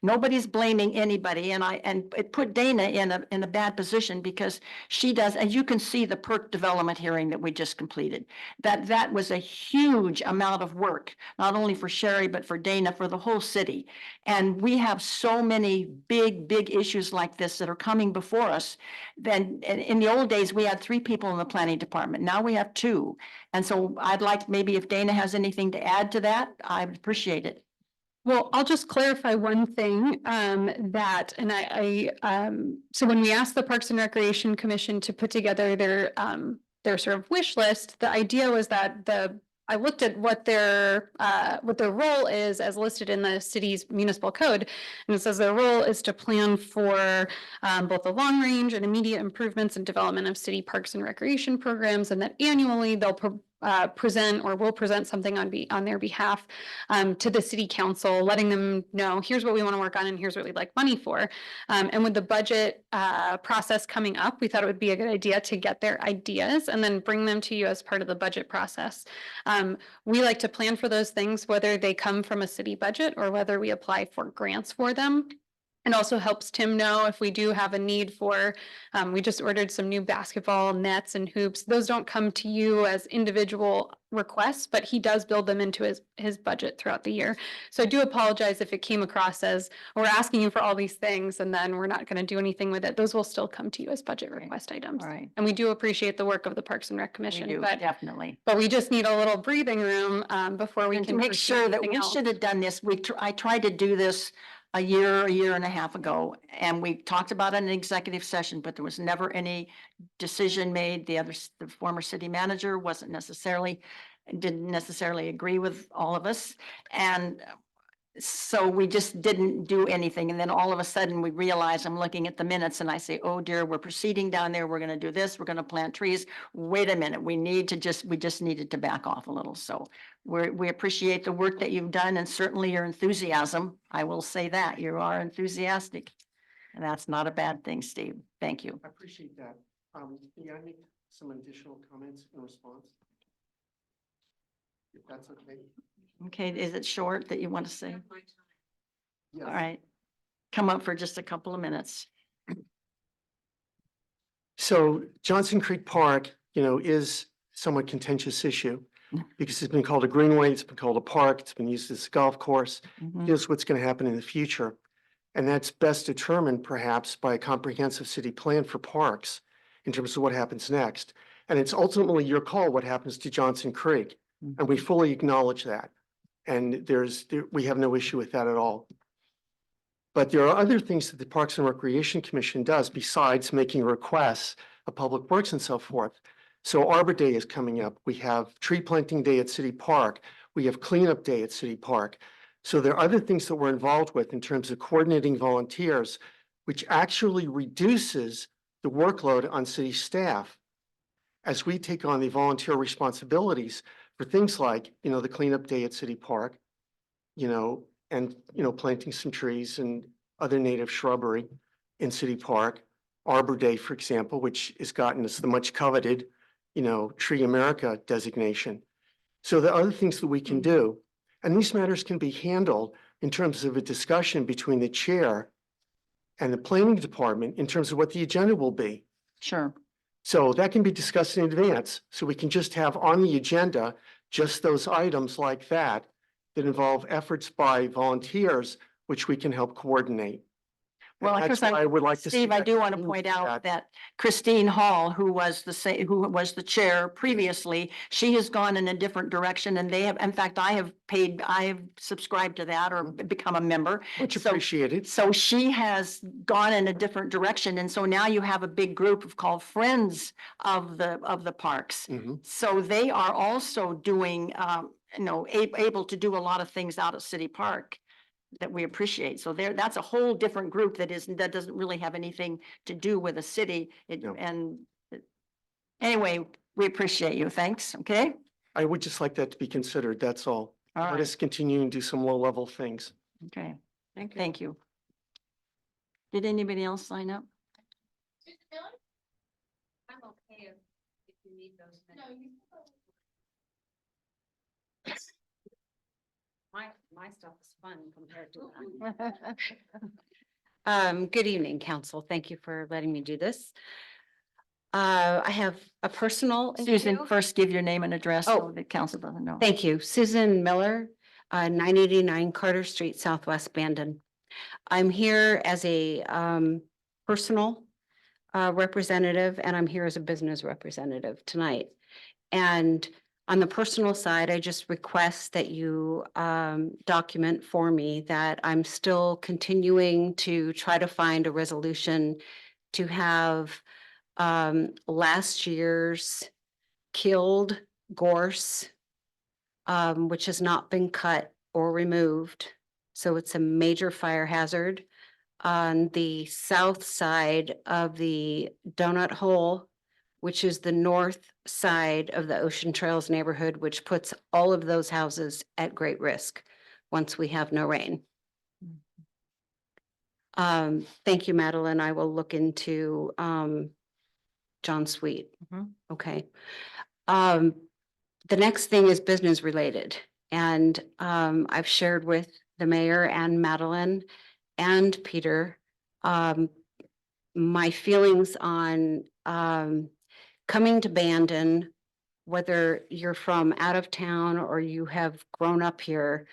nobody's blaming anybody. And it put Dana in a bad position because she does, and you can see the PERC development hearing that we just completed. That was a huge amount of work, not only for Sherry, but for Dana, for the whole city. And we have so many big issues like this that are coming before us. Then in the old days, we had 3 people in the planning department. Now we have 2. And so I'd like, maybe if Dana has anything to add to that, I would appreciate it. Well, I'll just clarify one thing, so when we asked the Parks and Recreation Commission to put together their sort of wish list, the idea was that I looked at what their role is as listed in the city's municipal code. And it says their role is to plan for both the long range and immediate improvements and development of city parks and recreation programs, and that annually they'll present or will present something on their behalf to the city council, letting them know, here's what we want to work on and here's what we'd like money for. And with the budget process coming up, we thought it would be a good idea to get their ideas and then bring them to you as part of the budget process. We like to plan for those things, whether they come from a city budget or whether we apply for grants for them. And also helps Tim know if we do have a need for, we just ordered some new basketball nets and hoops. Those don't come to you as individual requests, but he does build them into his budget throughout the year. So I do apologize if it came across as we're asking you for all these things and then we're not going to do anything with it. Those will still come to you as budget request items. All right. And we do appreciate the work of the Parks and Rec We Commission, do, but definitely. we just need a little breathing room before we And to can make pursue sure that anything we else. should have done this, I tried to do this a year and a half ago, and we talked about it in an executive session, but there was never any decision made. The former city manager didn't necessarily agree with all of us. And so we just didn't do anything. And then all of a sudden we realize, I'm looking at the minutes and I say, oh dear, we're proceeding down there. We're going to do this. We're going to plant trees. Wait a minute. We just needed to back off a little. So we appreciate the work that you've done and certainly your enthusiasm. I will say that you are enthusiastic. And that's not a bad thing, Steve. Thank you. I appreciate that. May I make some additional comments in response? If that's okay. Okay, is it short that you want to say? Yes. All right. Come up for just a couple of minutes. So Johnson Creek Park, is somewhat contentious issue because it's been called a greenway, it's been called a park, it's been used as a golf course. Mhm. Here's what's going to happen in the future. And that's best determined perhaps by a comprehensive city plan for parks in terms of what happens next. And it's ultimately your call what happens to Johnson Creek. And we fully acknowledge that. And we have no issue with that at all. But there are other things that the Parks and Recreation Commission does besides making requests of Public Works and so forth. So Arbor Day is coming up. We have Tree Planting Day at City Park. We have Cleanup Day at City Park. So there are other things that we're involved with in terms of coordinating volunteers, which actually reduces the workload on city staff as we take on the volunteer responsibilities for things like, the Cleanup Day at City Park, and, planting some trees and other native shrubbery in City Park. Arbor Day, for example, which has gotten us the much coveted, Tree America designation. So there are other things that we can do. And these matters can be handled in terms of a discussion between the chair and the planning department in terms of what the agenda will be. Sure. So that can be discussed in advance. So we can just have on the agenda just those items like that involve efforts by volunteers, which we can help coordinate. Well, And of that's course, why I would like to see Steve, I that do want to continue point to out that. that Christine Hall, who was the chair previously, she has gone in a different direction and they have, in fact, I have subscribed to that or become a member. Much So- appreciated. So she has gone in a different direction. And so now you have a big group called Friends of the Parks. Mhm. So they are also doing, able to do a lot of things out at City Park that we appreciate. So that's a whole different group that doesn't really have anything to do with the city. No. Anyway, we appreciate you. Thanks. Okay. I would just like that to be considered, that's all. All Let right. us continue and do some low-level things. Okay. Thank you. Did anybody else sign up? I'm okay if you need those. My stuff is fun compared to that. Good evening, council. Thank you for letting me do this. I have a personal Susan, issue. first give your name and address so Oh. the council doesn't know. Thank you. Susan Miller, 989 Carter Street, Southwest Bandon. I'm here as a personal representative and I'm here as a business representative tonight. And on the personal side, I just request that you document for me that I'm still continuing to try to find a resolution to have last year's killed gorse, which has not been cut or removed. So it's a major fire hazard on the south side of the Donut Hole, which is the north side of the Ocean Trails neighborhood, which puts all of those houses at great risk once we have no rain. Thank you, Madeline. I will look into John Sweet. Mhm. Okay. The next thing is business related. And I've shared with the mayor and Madeline and Peter, my feelings on coming to Bandon, whether you're from out of town or you have grown up here,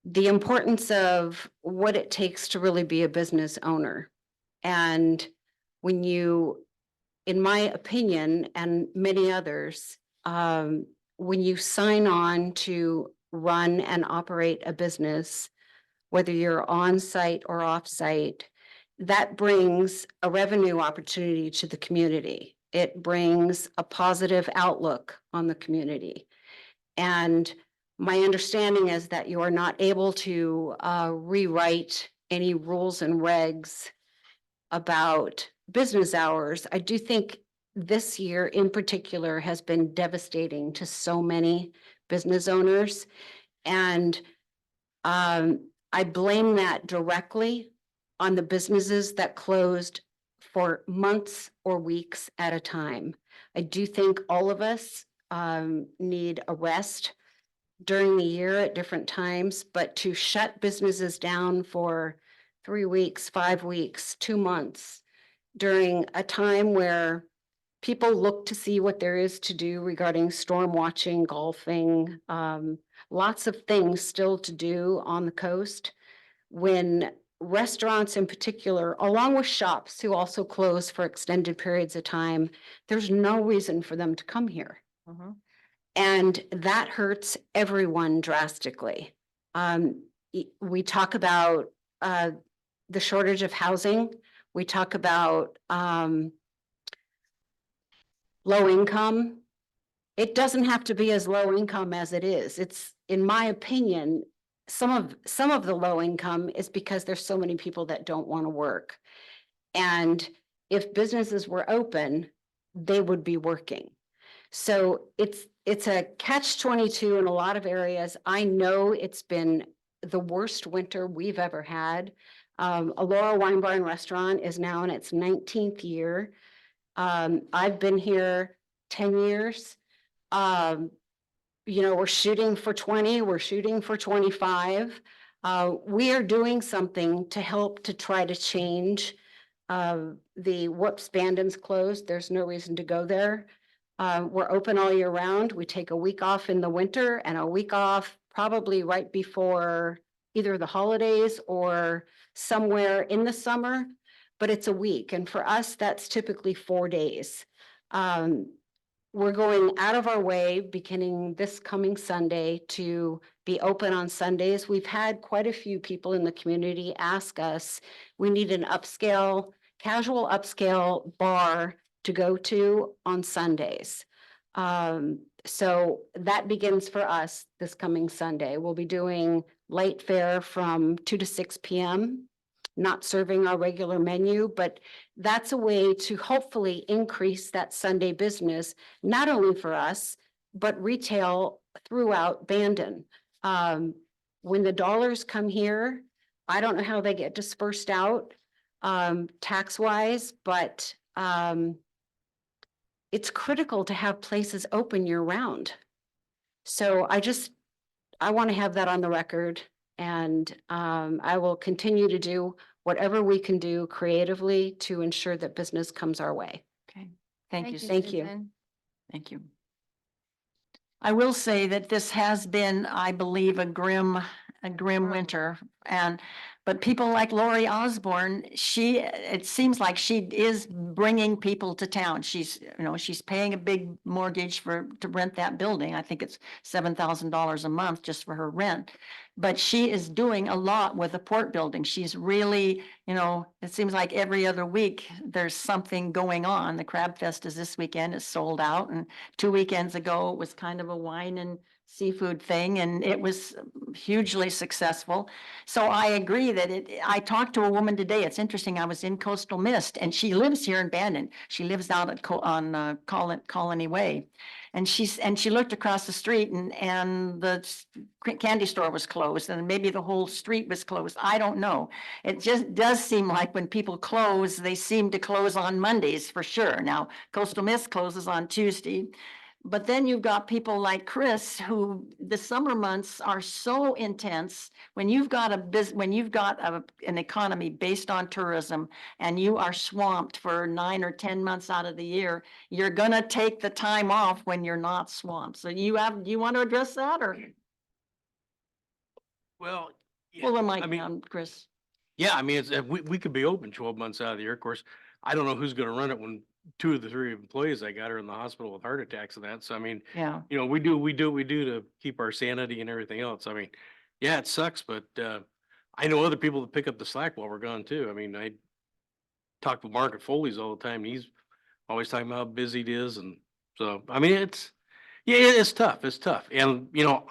the importance of what it takes to really be a business owner. And when you, in my opinion, and many others, when you sign on to run and operate a business, whether you're on site or off site, that brings a revenue opportunity to the community. It brings a positive outlook on the community. And my understanding is that you are not able to rewrite any rules and regs about business hours. I do think this year in particular has been devastating to so many business owners. And I blame that directly on the businesses that closed for months or weeks at a time. I do think all of us need a rest during the year at different times, but to shut businesses down for 3 weeks, 5 weeks, 2 months during a time where people look to see what there is to do regarding storm watching, golfing, lots of things still to do on the coast, when restaurants in particular, along with shops who also close for extended periods of time, there's no reason for them to come here. And that hurts everyone drastically. We talk about the shortage of housing. We talk about low income. It doesn't have to be as low income as it is. It's, in my opinion, some of the low income is because there's so many people that don't want to work. And if businesses were open, they would be working. So it's a catch-22 in a lot of areas. I know it's been the worst winter we've ever had. Alora Wine Bar and Restaurant is now in its 19th year. I've been here 10 years. You know, we're shooting for 20, we're shooting for 25. We are doing something to help to try to change the whoops, Bandon's closed. There's no reason to go there. We're open all year round. We take a week off in the winter and a week off probably right before either the holidays or somewhere in the summer, but it's a week. And for us, that's typically 4 days. We're going out of our way beginning this coming Sunday to be open on Sundays. We've had quite a few people in the community ask us, we need an upscale, casual upscale bar to go to on Sundays. So that begins for us this coming Sunday. We'll be doing light fare from 2 to 6 p.m., not serving our regular menu, but that's a way to hopefully increase that Sunday business, not only for us, but retail throughout Bandon. When the dollars come here, I don't know how they get dispersed out tax-wise, but it's critical to have places open year-round. So I want to have that on the record, and I will continue to do whatever we can do creatively to ensure that business comes our way. Okay, thank you. Thank you. Susan. Thank you. I will say that this has been, I believe, a grim winter, but people like Lori Osborne, it seems like she is bringing people to town. She's paying a big mortgage to rent that building. I think it's $7,000 a month just for her rent. But she is doing a lot with the port building. She's really, it seems like every other week there's something going on. The Crab Fest is this weekend, it's sold out. And 2 weekends ago, it was kind of a wine and seafood thing, and it was hugely successful. So I agree that I talked to a woman today. It's interesting. I was in Coastal Mist, and she lives here in Bandon. She lives out on Colony Way. And she looked across the street and the candy store was closed, and maybe the whole street was closed. I don't know. It just does seem like when people close, they seem to close on Mondays for sure. Now, Coastal Mist closes on Tuesday, But then you've got people like Chris, who the summer months are so intense. When you've got an economy based on tourism and you are swamped for 9 or 10 months out of the year, you're gonna take the time off when you're not swamped. So do you want to address that or Well, pull the I mic mean, down, Chris? yeah, I mean, we could be open 12 months out of the year. Of course, I don't know who's gonna run it when 2 of the 3 employees I got are in the hospital with heart attacks and that. So I mean, Yeah. you know, we do what we do to keep our sanity and everything else. I mean, yeah, it sucks, but I know other people that pick up the slack while we're gone too. I mean, I talk with Mark at Foley's all the time. And he's always talking about how busy it is. And so, I mean, it's tough. It's tough. And, you know,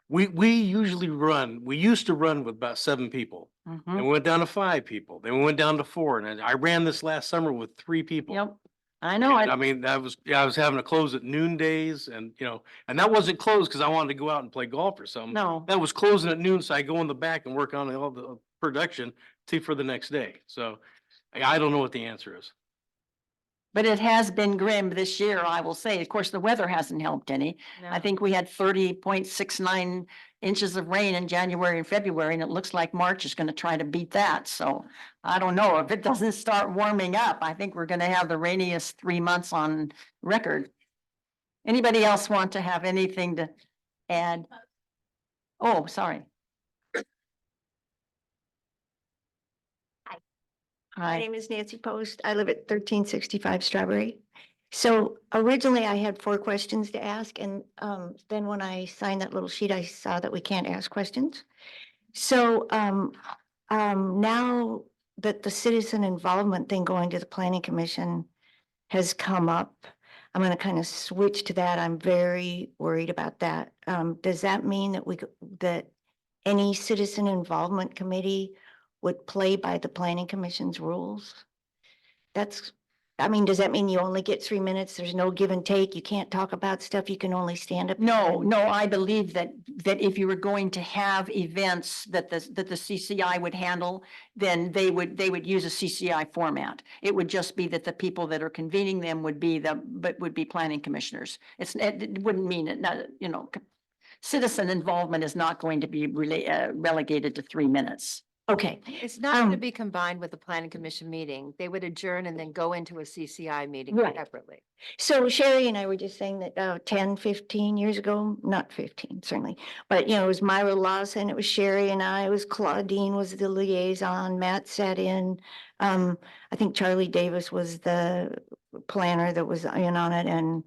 we used to run with about 7 people. Mhm. And we went down to 5 people. Then we went down to 4. And I ran this last summer with 3 people. Yep, I know And it. I mean, I was having to close at noon days and, you know, and that wasn't closed because I wanted to go out and play golf or something. No. That was closing at noon, so I go in the back and work on all the production for the next day. So I don't know what the answer is. But it has been grim this year, I will say. Of course, the weather hasn't helped any. I No. think we had 30.69 inches of rain in January and February, and it looks like March is gonna try to beat that. So I don't know, if it doesn't start warming up, I think we're gonna have the rainiest 3 months on record. Anybody else want to have anything to add? Oh, sorry. My Hi. name is Nancy Post. I live at 1365 Strawberry. So originally I had 4 questions to ask, and then when I signed that little sheet, I saw that we can't ask questions. So now that the citizen involvement thing going to the planning commission has come up, I'm going to kind of switch to that. I'm very worried about that. Does that mean that that any citizen involvement committee would play by the planning commission's rules? I mean, does that mean you only get 3 minutes? There's no give and take? You can't talk about stuff? You can only stand up? No, I believe that if you were going to have events that the CCI would handle, then they would use a CCI format. It would just be that the people that are convening them would be planning commissioners. It wouldn't mean it, not, you know, citizen involvement is not going to be relegated to 3 minutes. Okay. It's not going to be combined with the planning commission meeting. They would adjourn and then go into a CCI meeting Right. separately. So Sherry and I were just saying that 10, 15 years ago, not 15 certainly, but it was Myra Lawson, it was Sherry and I, it was Claudine was the liaison, Matt sat in. I think Charlie Davis was the planner that was in on it, and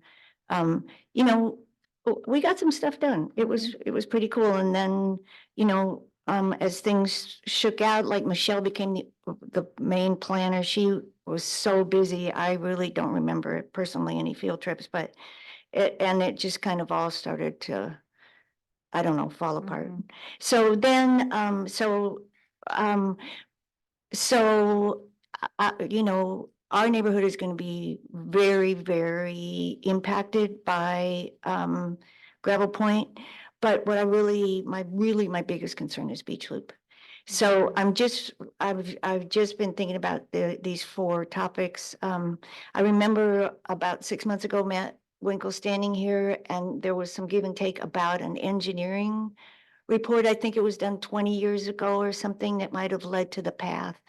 we got some stuff done. It was pretty cool. And then, as things shook out, like Michelle became the main planner, she was so busy. I really don't remember personally any field trips, but it just kind of all started to, I don't know, fall apart. So then, our neighborhood is going to be very, very impacted by Gravel Point. But what my biggest concern is Beach Loop. So I've just been thinking about these 4 topics. I remember about 6 months ago, Matt Winkle standing here, and there was some give and take about an engineering report. I think it was done 20 years ago or something that might have led to the path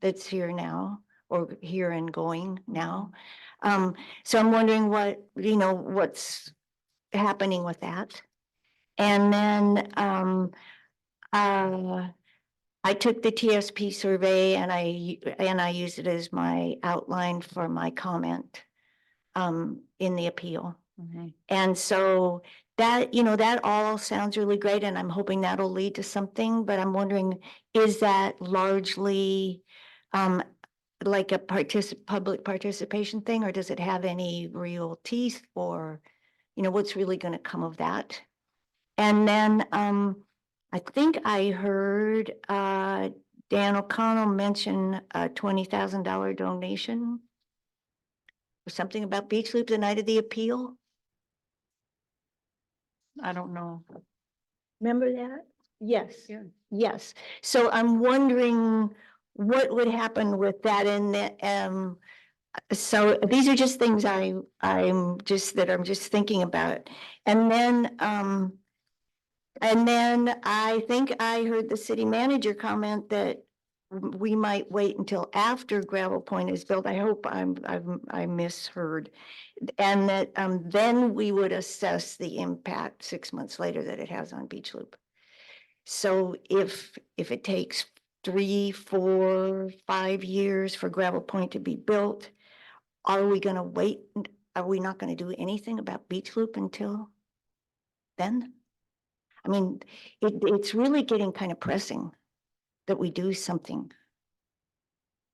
that's here now, or here and going now. So I'm wondering what's happening with that. And then I took the TSP survey and I used it as my outline for my comment in the appeal. And so that, that all sounds really great, and I'm hoping that'll lead to something, but I'm wondering, is that largely like a public participation thing, or does it have any real teeth, or, what's really going to come of that? And then I think I heard Dan O'Connell mention a $20,000 donation or something about Beach Loop the night of the appeal. I don't know. Remember that? Yes. Yes. So I'm wondering what would happen with that, and So these are just things I'm just thinking about. And then, I think I heard the city manager comment that we might wait until after Gravel Point is built. I hope I misheard. And that, then we would assess the impact 6 months later that it has on Beach Loop. So if it takes 3, 4, 5 years for Gravel Point to be built, are we gonna wait? Are we not gonna do anything about Beach Loop until then? I mean, it's really getting kind of pressing that we do something.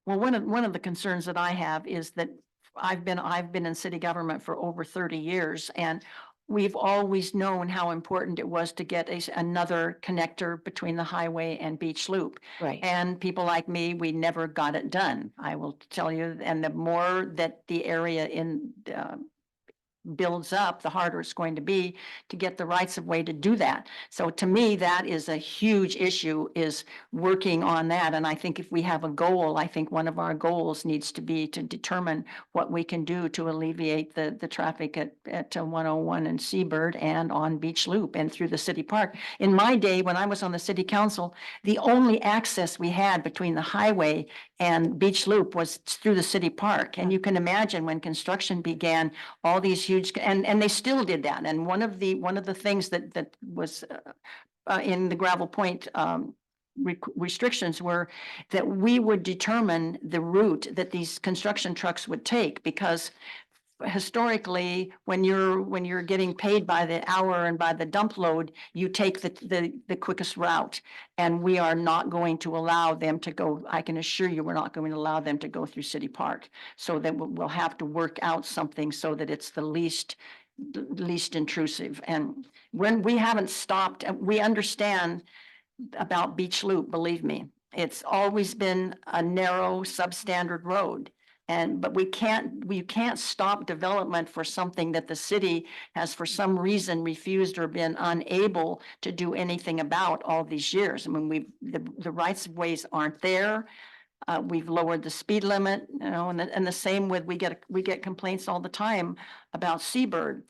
Well, one of the concerns that I have is that I've been in city government for over 30 years, and we've always known how important it was to get another connector between the highway and Beach Loop. Right. And people like me, we never got it done. I will tell you, and the more that the area builds up, the harder it's going to be to get the rights of way to do that. So to me, that is a huge issue, is working on that. And I think if we have a goal, I think one of our goals needs to be to determine what we can do to alleviate the traffic at 101 and Seabird and on Beach Loop and through the city park. In my day, when I was on the city council, the only access we had between the highway and Beach Loop was through the city park. And you can imagine when construction began, all these huge, and they still did that. And one of the things that was in the Gravel Point restrictions were that we would determine the route that these construction trucks would take, because historically, when you're getting paid by the hour and by the dump load, you take the quickest route. And we are not going to allow them to go, I can assure you, we're not going to allow them to go through City Park. So that we'll have to work out something so that it's the least intrusive. And when we haven't stopped, we understand about Beach Loop, believe me. It's always been a narrow substandard road. But we can't stop development for something that the city has for some reason refused or been unable to do anything about all these years. I mean, the rights of ways aren't there. We've lowered the speed limit, you know, and the same with, we get complaints all the time about Seabird.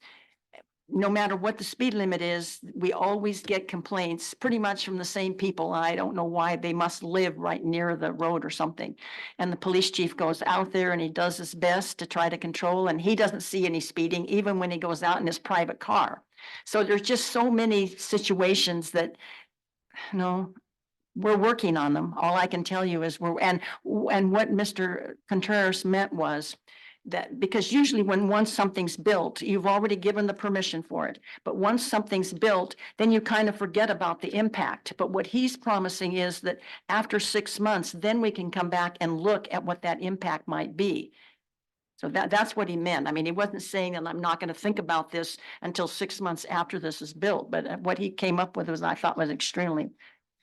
No matter what the speed limit is, we always get complaints pretty much from the same people. I don't know why. They must live right near the road or something. And the police chief goes out there and he does his best to try to control, and he doesn't see any speeding, even when he goes out in his private car. So there's just so many situations that, you know, we're working on them. All I can tell you is and what Mr. Contreras meant was that, because usually once something's built, you've already given the permission for it. But once something's built, then you kind of forget about the impact. But what he's promising is that after 6 months, then we can come back and look at what that impact might be. So that's what he meant. I mean, he wasn't saying that I'm not going to think about this until 6 months after this is built. But what he came up with I thought was extremely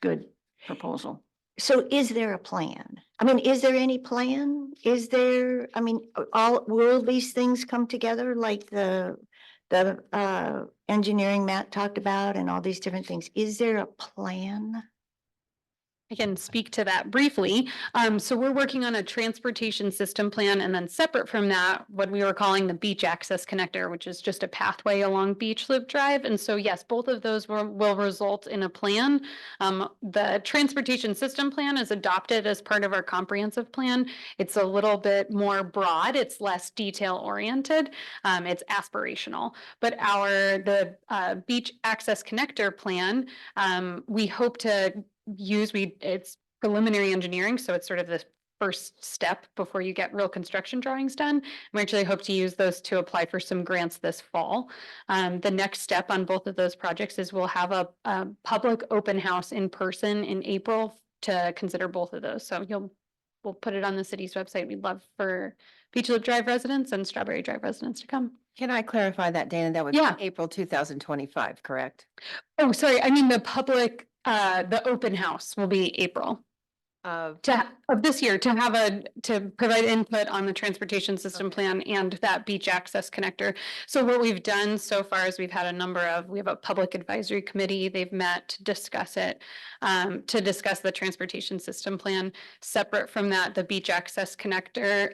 good proposal. So is there a plan? I mean, is there any plan? Is there, I mean, will these things come together like the engineering Matt talked about and all these different things? Is there a plan? I can speak to that briefly. So we're working on a transportation system plan, and then separate from that, what we were calling the beach access connector, which is just a pathway along Beach Loop Drive. And so, yes, both of those will result in a plan. The transportation system plan is adopted as part of our comprehensive plan. It's a little bit more broad. It's less detail oriented. It's aspirational. But the beach access connector plan, we hope to it's preliminary engineering, so it's sort of the first step before you get real construction drawings done. We actually hope to use those to apply for some grants this fall. The next step on both of those projects is we'll have a public open house in person in April to consider both of those. So we'll put it on the city's website. We'd love for Beach Loop Drive residents and Strawberry Drive residents to come. Can I clarify that, Dana? That would be Yeah. April 2025, correct? Oh, sorry. I mean, the open house will be April. Of, Of this year, to provide input on the transportation system plan and that beach access connector. So what we've done so far is we have a public advisory committee. They've met to discuss it, to discuss the transportation system plan. Separate from that, the beach access connector,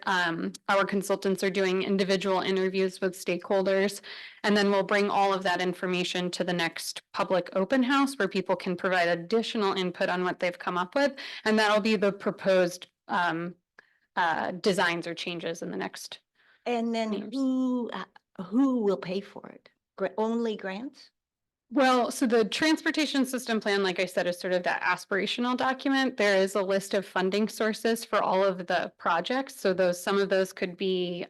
our consultants are doing individual interviews with stakeholders. And then we'll bring all of that information to the next public open house where people can provide additional input on what they've come up with. And that'll be the proposed designs or changes in the next. And then years. who will pay for it? Only grants? Well, so the transportation system plan, like I said, is sort of that aspirational document. There is a list of funding sources for all of the projects. So some of those could be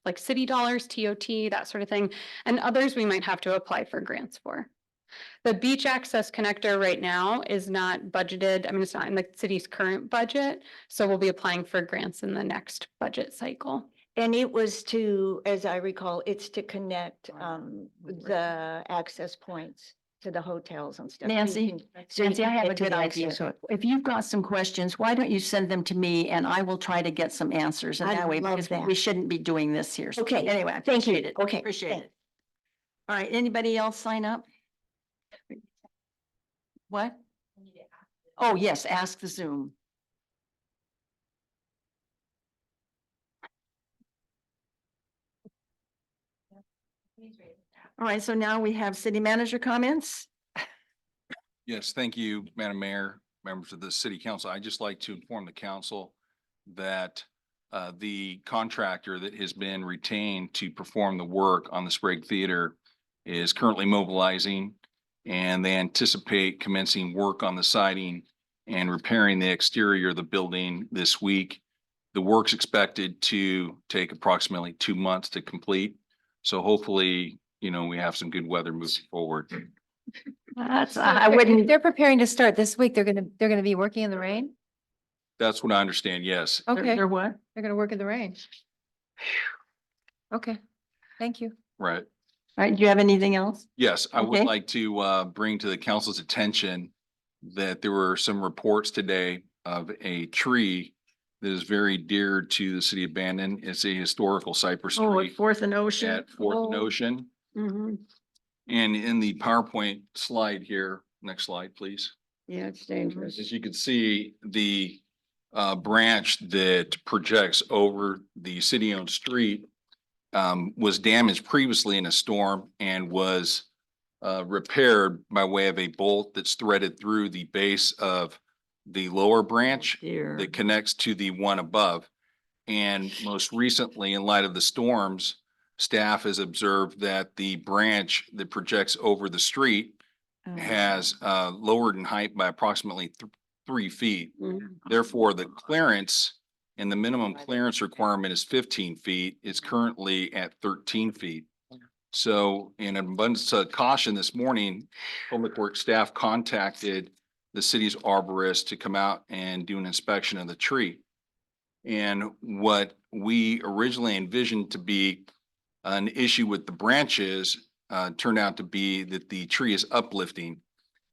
like city dollars, TOT, that sort of thing. And others we might have to apply for grants for. The beach access connector right now is not budgeted. I mean, it's not in the city's current budget. So we'll be applying for grants in the next budget cycle. And it was to, as I recall, it's to connect the access points to the hotels and stuff. So you Nancy, can- so you Nancy, I can have a get to good the idea. access point. If you've got some questions, why don't you send them to me and I will try to get some answers. And I that way, love because that. we shouldn't be doing this here. So Okay, anyway, I thank you. appreciate it. Okay, Appreciate thanks. it. All right, anybody else sign up? What? Oh, yes, ask the Zoom. All right, so now we have city manager comments. Yes, thank you, Madam Mayor, members of the city council. I'd just like to inform the council that the contractor that has been retained to perform the work on the Sprague Theater is currently mobilizing, and they anticipate commencing work on the siding and repairing the exterior of the building this week. The work's expected to take approximately 2 months to complete. So hopefully, we have some good weather moving forward. I wouldn't. If they're preparing to start this week, they're gonna be working in the rain? That's what I understand, yes. Okay, They're what? they're gonna work in the rain. Okay, thank you. Right. All right, do you have anything else? Yes, I would Okay. like to bring to the council's attention that there were some reports today of a tree that is very dear to the city of Bandon. It's a historical cypress Oh, tree at Fourth and Ocean. at Fourth and Oh. Ocean. Mhm. And in the PowerPoint slide here, next slide, please. Yeah, it's dangerous. As you can see, the branch that projects over the city-owned street was damaged previously in a storm and was repaired by way of a bolt that's threaded through the base of the lower branch Dear. that connects to the one above. And most recently, in light of the storms, staff has observed that the branch that projects over the street Oh. has lowered in height by approximately 3 feet. Mhm. Therefore, the clearance and the minimum clearance requirement is 15 feet. It's currently at 13 feet. So in abundance of caution this morning, Public Works staff contacted the city's arborist to come out and do an inspection of the tree. And what we originally envisioned to be an issue with the branches turned out to be that the tree is uplifting.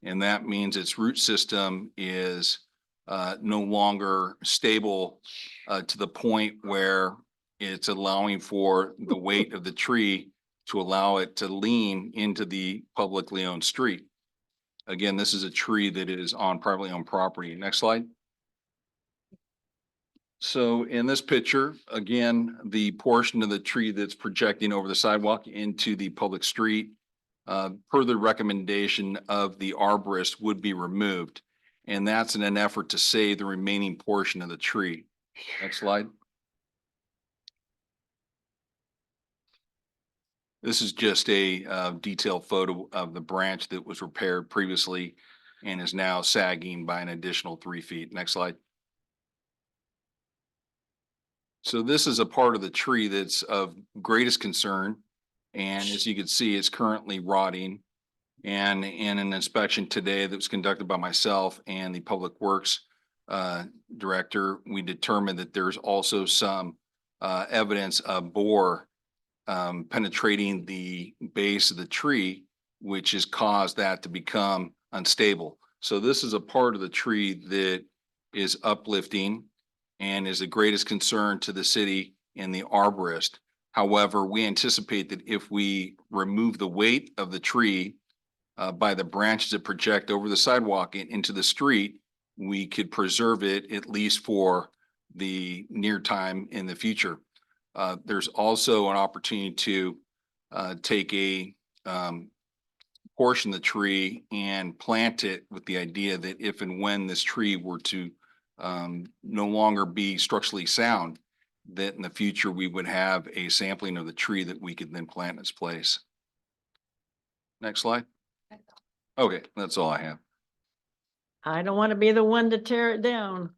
And that means its root system is no longer stable to the point where it's allowing for the weight of the tree to allow it to lean into the publicly owned street. Again, this is a tree that is on privately owned property. Next slide. So in this picture, again, the portion of the tree that's projecting over the sidewalk into the public street, per the recommendation of the arborist, would be removed. And that's in an effort to save the remaining portion of the tree. Next slide. This is just a detailed photo of the branch that was repaired previously and is now sagging by an additional 3 feet. Next slide. So this is a part of the tree that's of greatest concern. And as you can see, it's currently rotting. And in an inspection today that was conducted by myself and the Public Works Director, we determined that there's also some evidence of borer penetrating the base of the tree, which has caused that to become unstable. So this is a part of the tree that is uplifting and is the greatest concern to the city and the arborist. However, we anticipate that if we remove the weight of the tree by the branches that project over the sidewalk and into the street, we could preserve it at least for the near time in the future. There's also an opportunity to take a portion of the tree and plant it with the idea that if and when this tree were to no longer be structurally sound, that in the future we would have a sampling of the tree that we could then plant in its place. Next slide. Okay, that's all I have. I don't want to be the one to tear it down.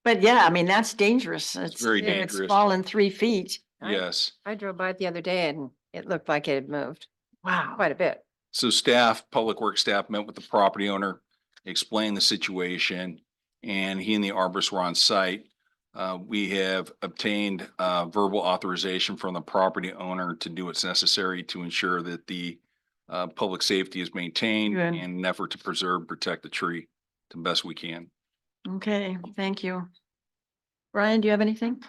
But yeah, I mean, that's dangerous. very It's dangerous. fallen 3 feet. Yes. I drove by it the other day and it looked like it had moved Wow. quite a bit. So staff, public works staff met with the property owner, explained the situation, and he and the arborist were on site. We have obtained verbal authorization from the property owner to do what's necessary to ensure that the public safety is maintained Good. in an effort to preserve, protect the tree the best we can. Okay, thank you. Brian, do you have anything?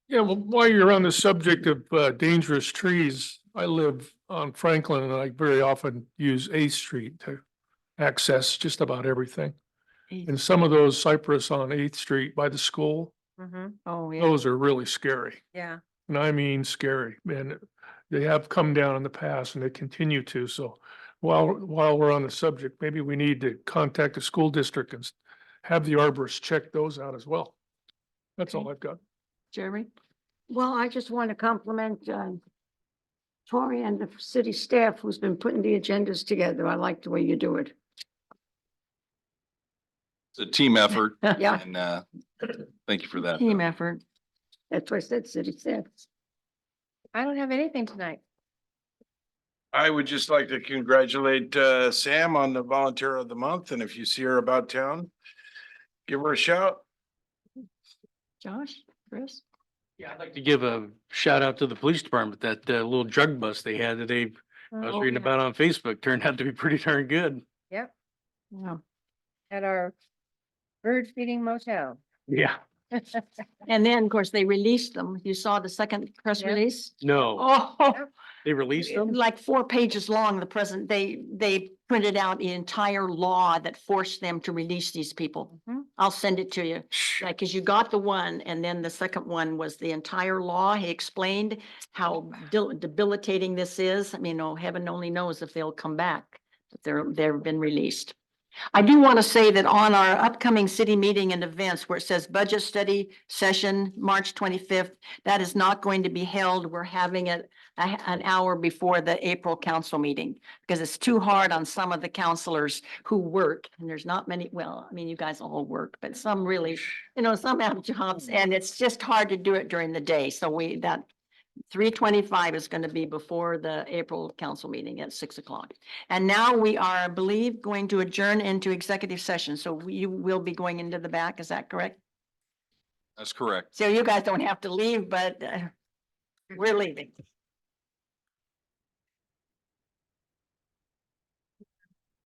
Yeah, well, while you're on the subject of dangerous trees, I live on Franklin and I very often use 8th Street to access just about everything. And some of those cypress on 8th Street by the school, Oh, yeah. those are really scary. Yeah. And I mean scary. And they have come down in the past and they continue to. So while we're on the subject, maybe we need to contact the school district and have the arborist check those out as well. That's all I've got. Jeremy? Well, I just want to compliment Tori and the city staff who's been putting the agendas together. I like the way you do it. It's a team effort. Yeah. And thank you for that. Team effort. That's what I said, city staff. I don't have anything tonight. I would just like to congratulate Sam on the Volunteer of the Month, and if you see her about town, give her a shout. Josh, Chris? Yeah, I'd like to give a shout out to the police department, that little drug bust they had that I was Oh, reading yeah. about on Facebook, turned out to be pretty darn good. Yep, Yeah. at our bird feeding motel. Yeah. And then, of course, they released them. You saw the second press Yep. release? No, Oh, they released them? like 4 pages long, the present, they printed out the entire law that forced them to release these people. I'll send it to you. Like, cause you got the one and then the second one was the entire law. He explained how debilitating this is. I mean, oh, heaven only knows if they'll come back, but they've been released. I do want to say that on our upcoming city meeting and events where it says budget study session, March 25th, that is not going to be held. We're having it an hour before the April council meeting because it's too hard on some of the counselors who work. And there's not many, well, I mean, you guys all work, but some really, some have jobs and it's just hard to do it during the day. So that 3:25 is going to be before the April council meeting at 6 o'clock. And now we are, I believe, going to adjourn into executive session. So you will be going into the back. Is that correct? That's correct. So you guys don't have to leave, but we're leaving.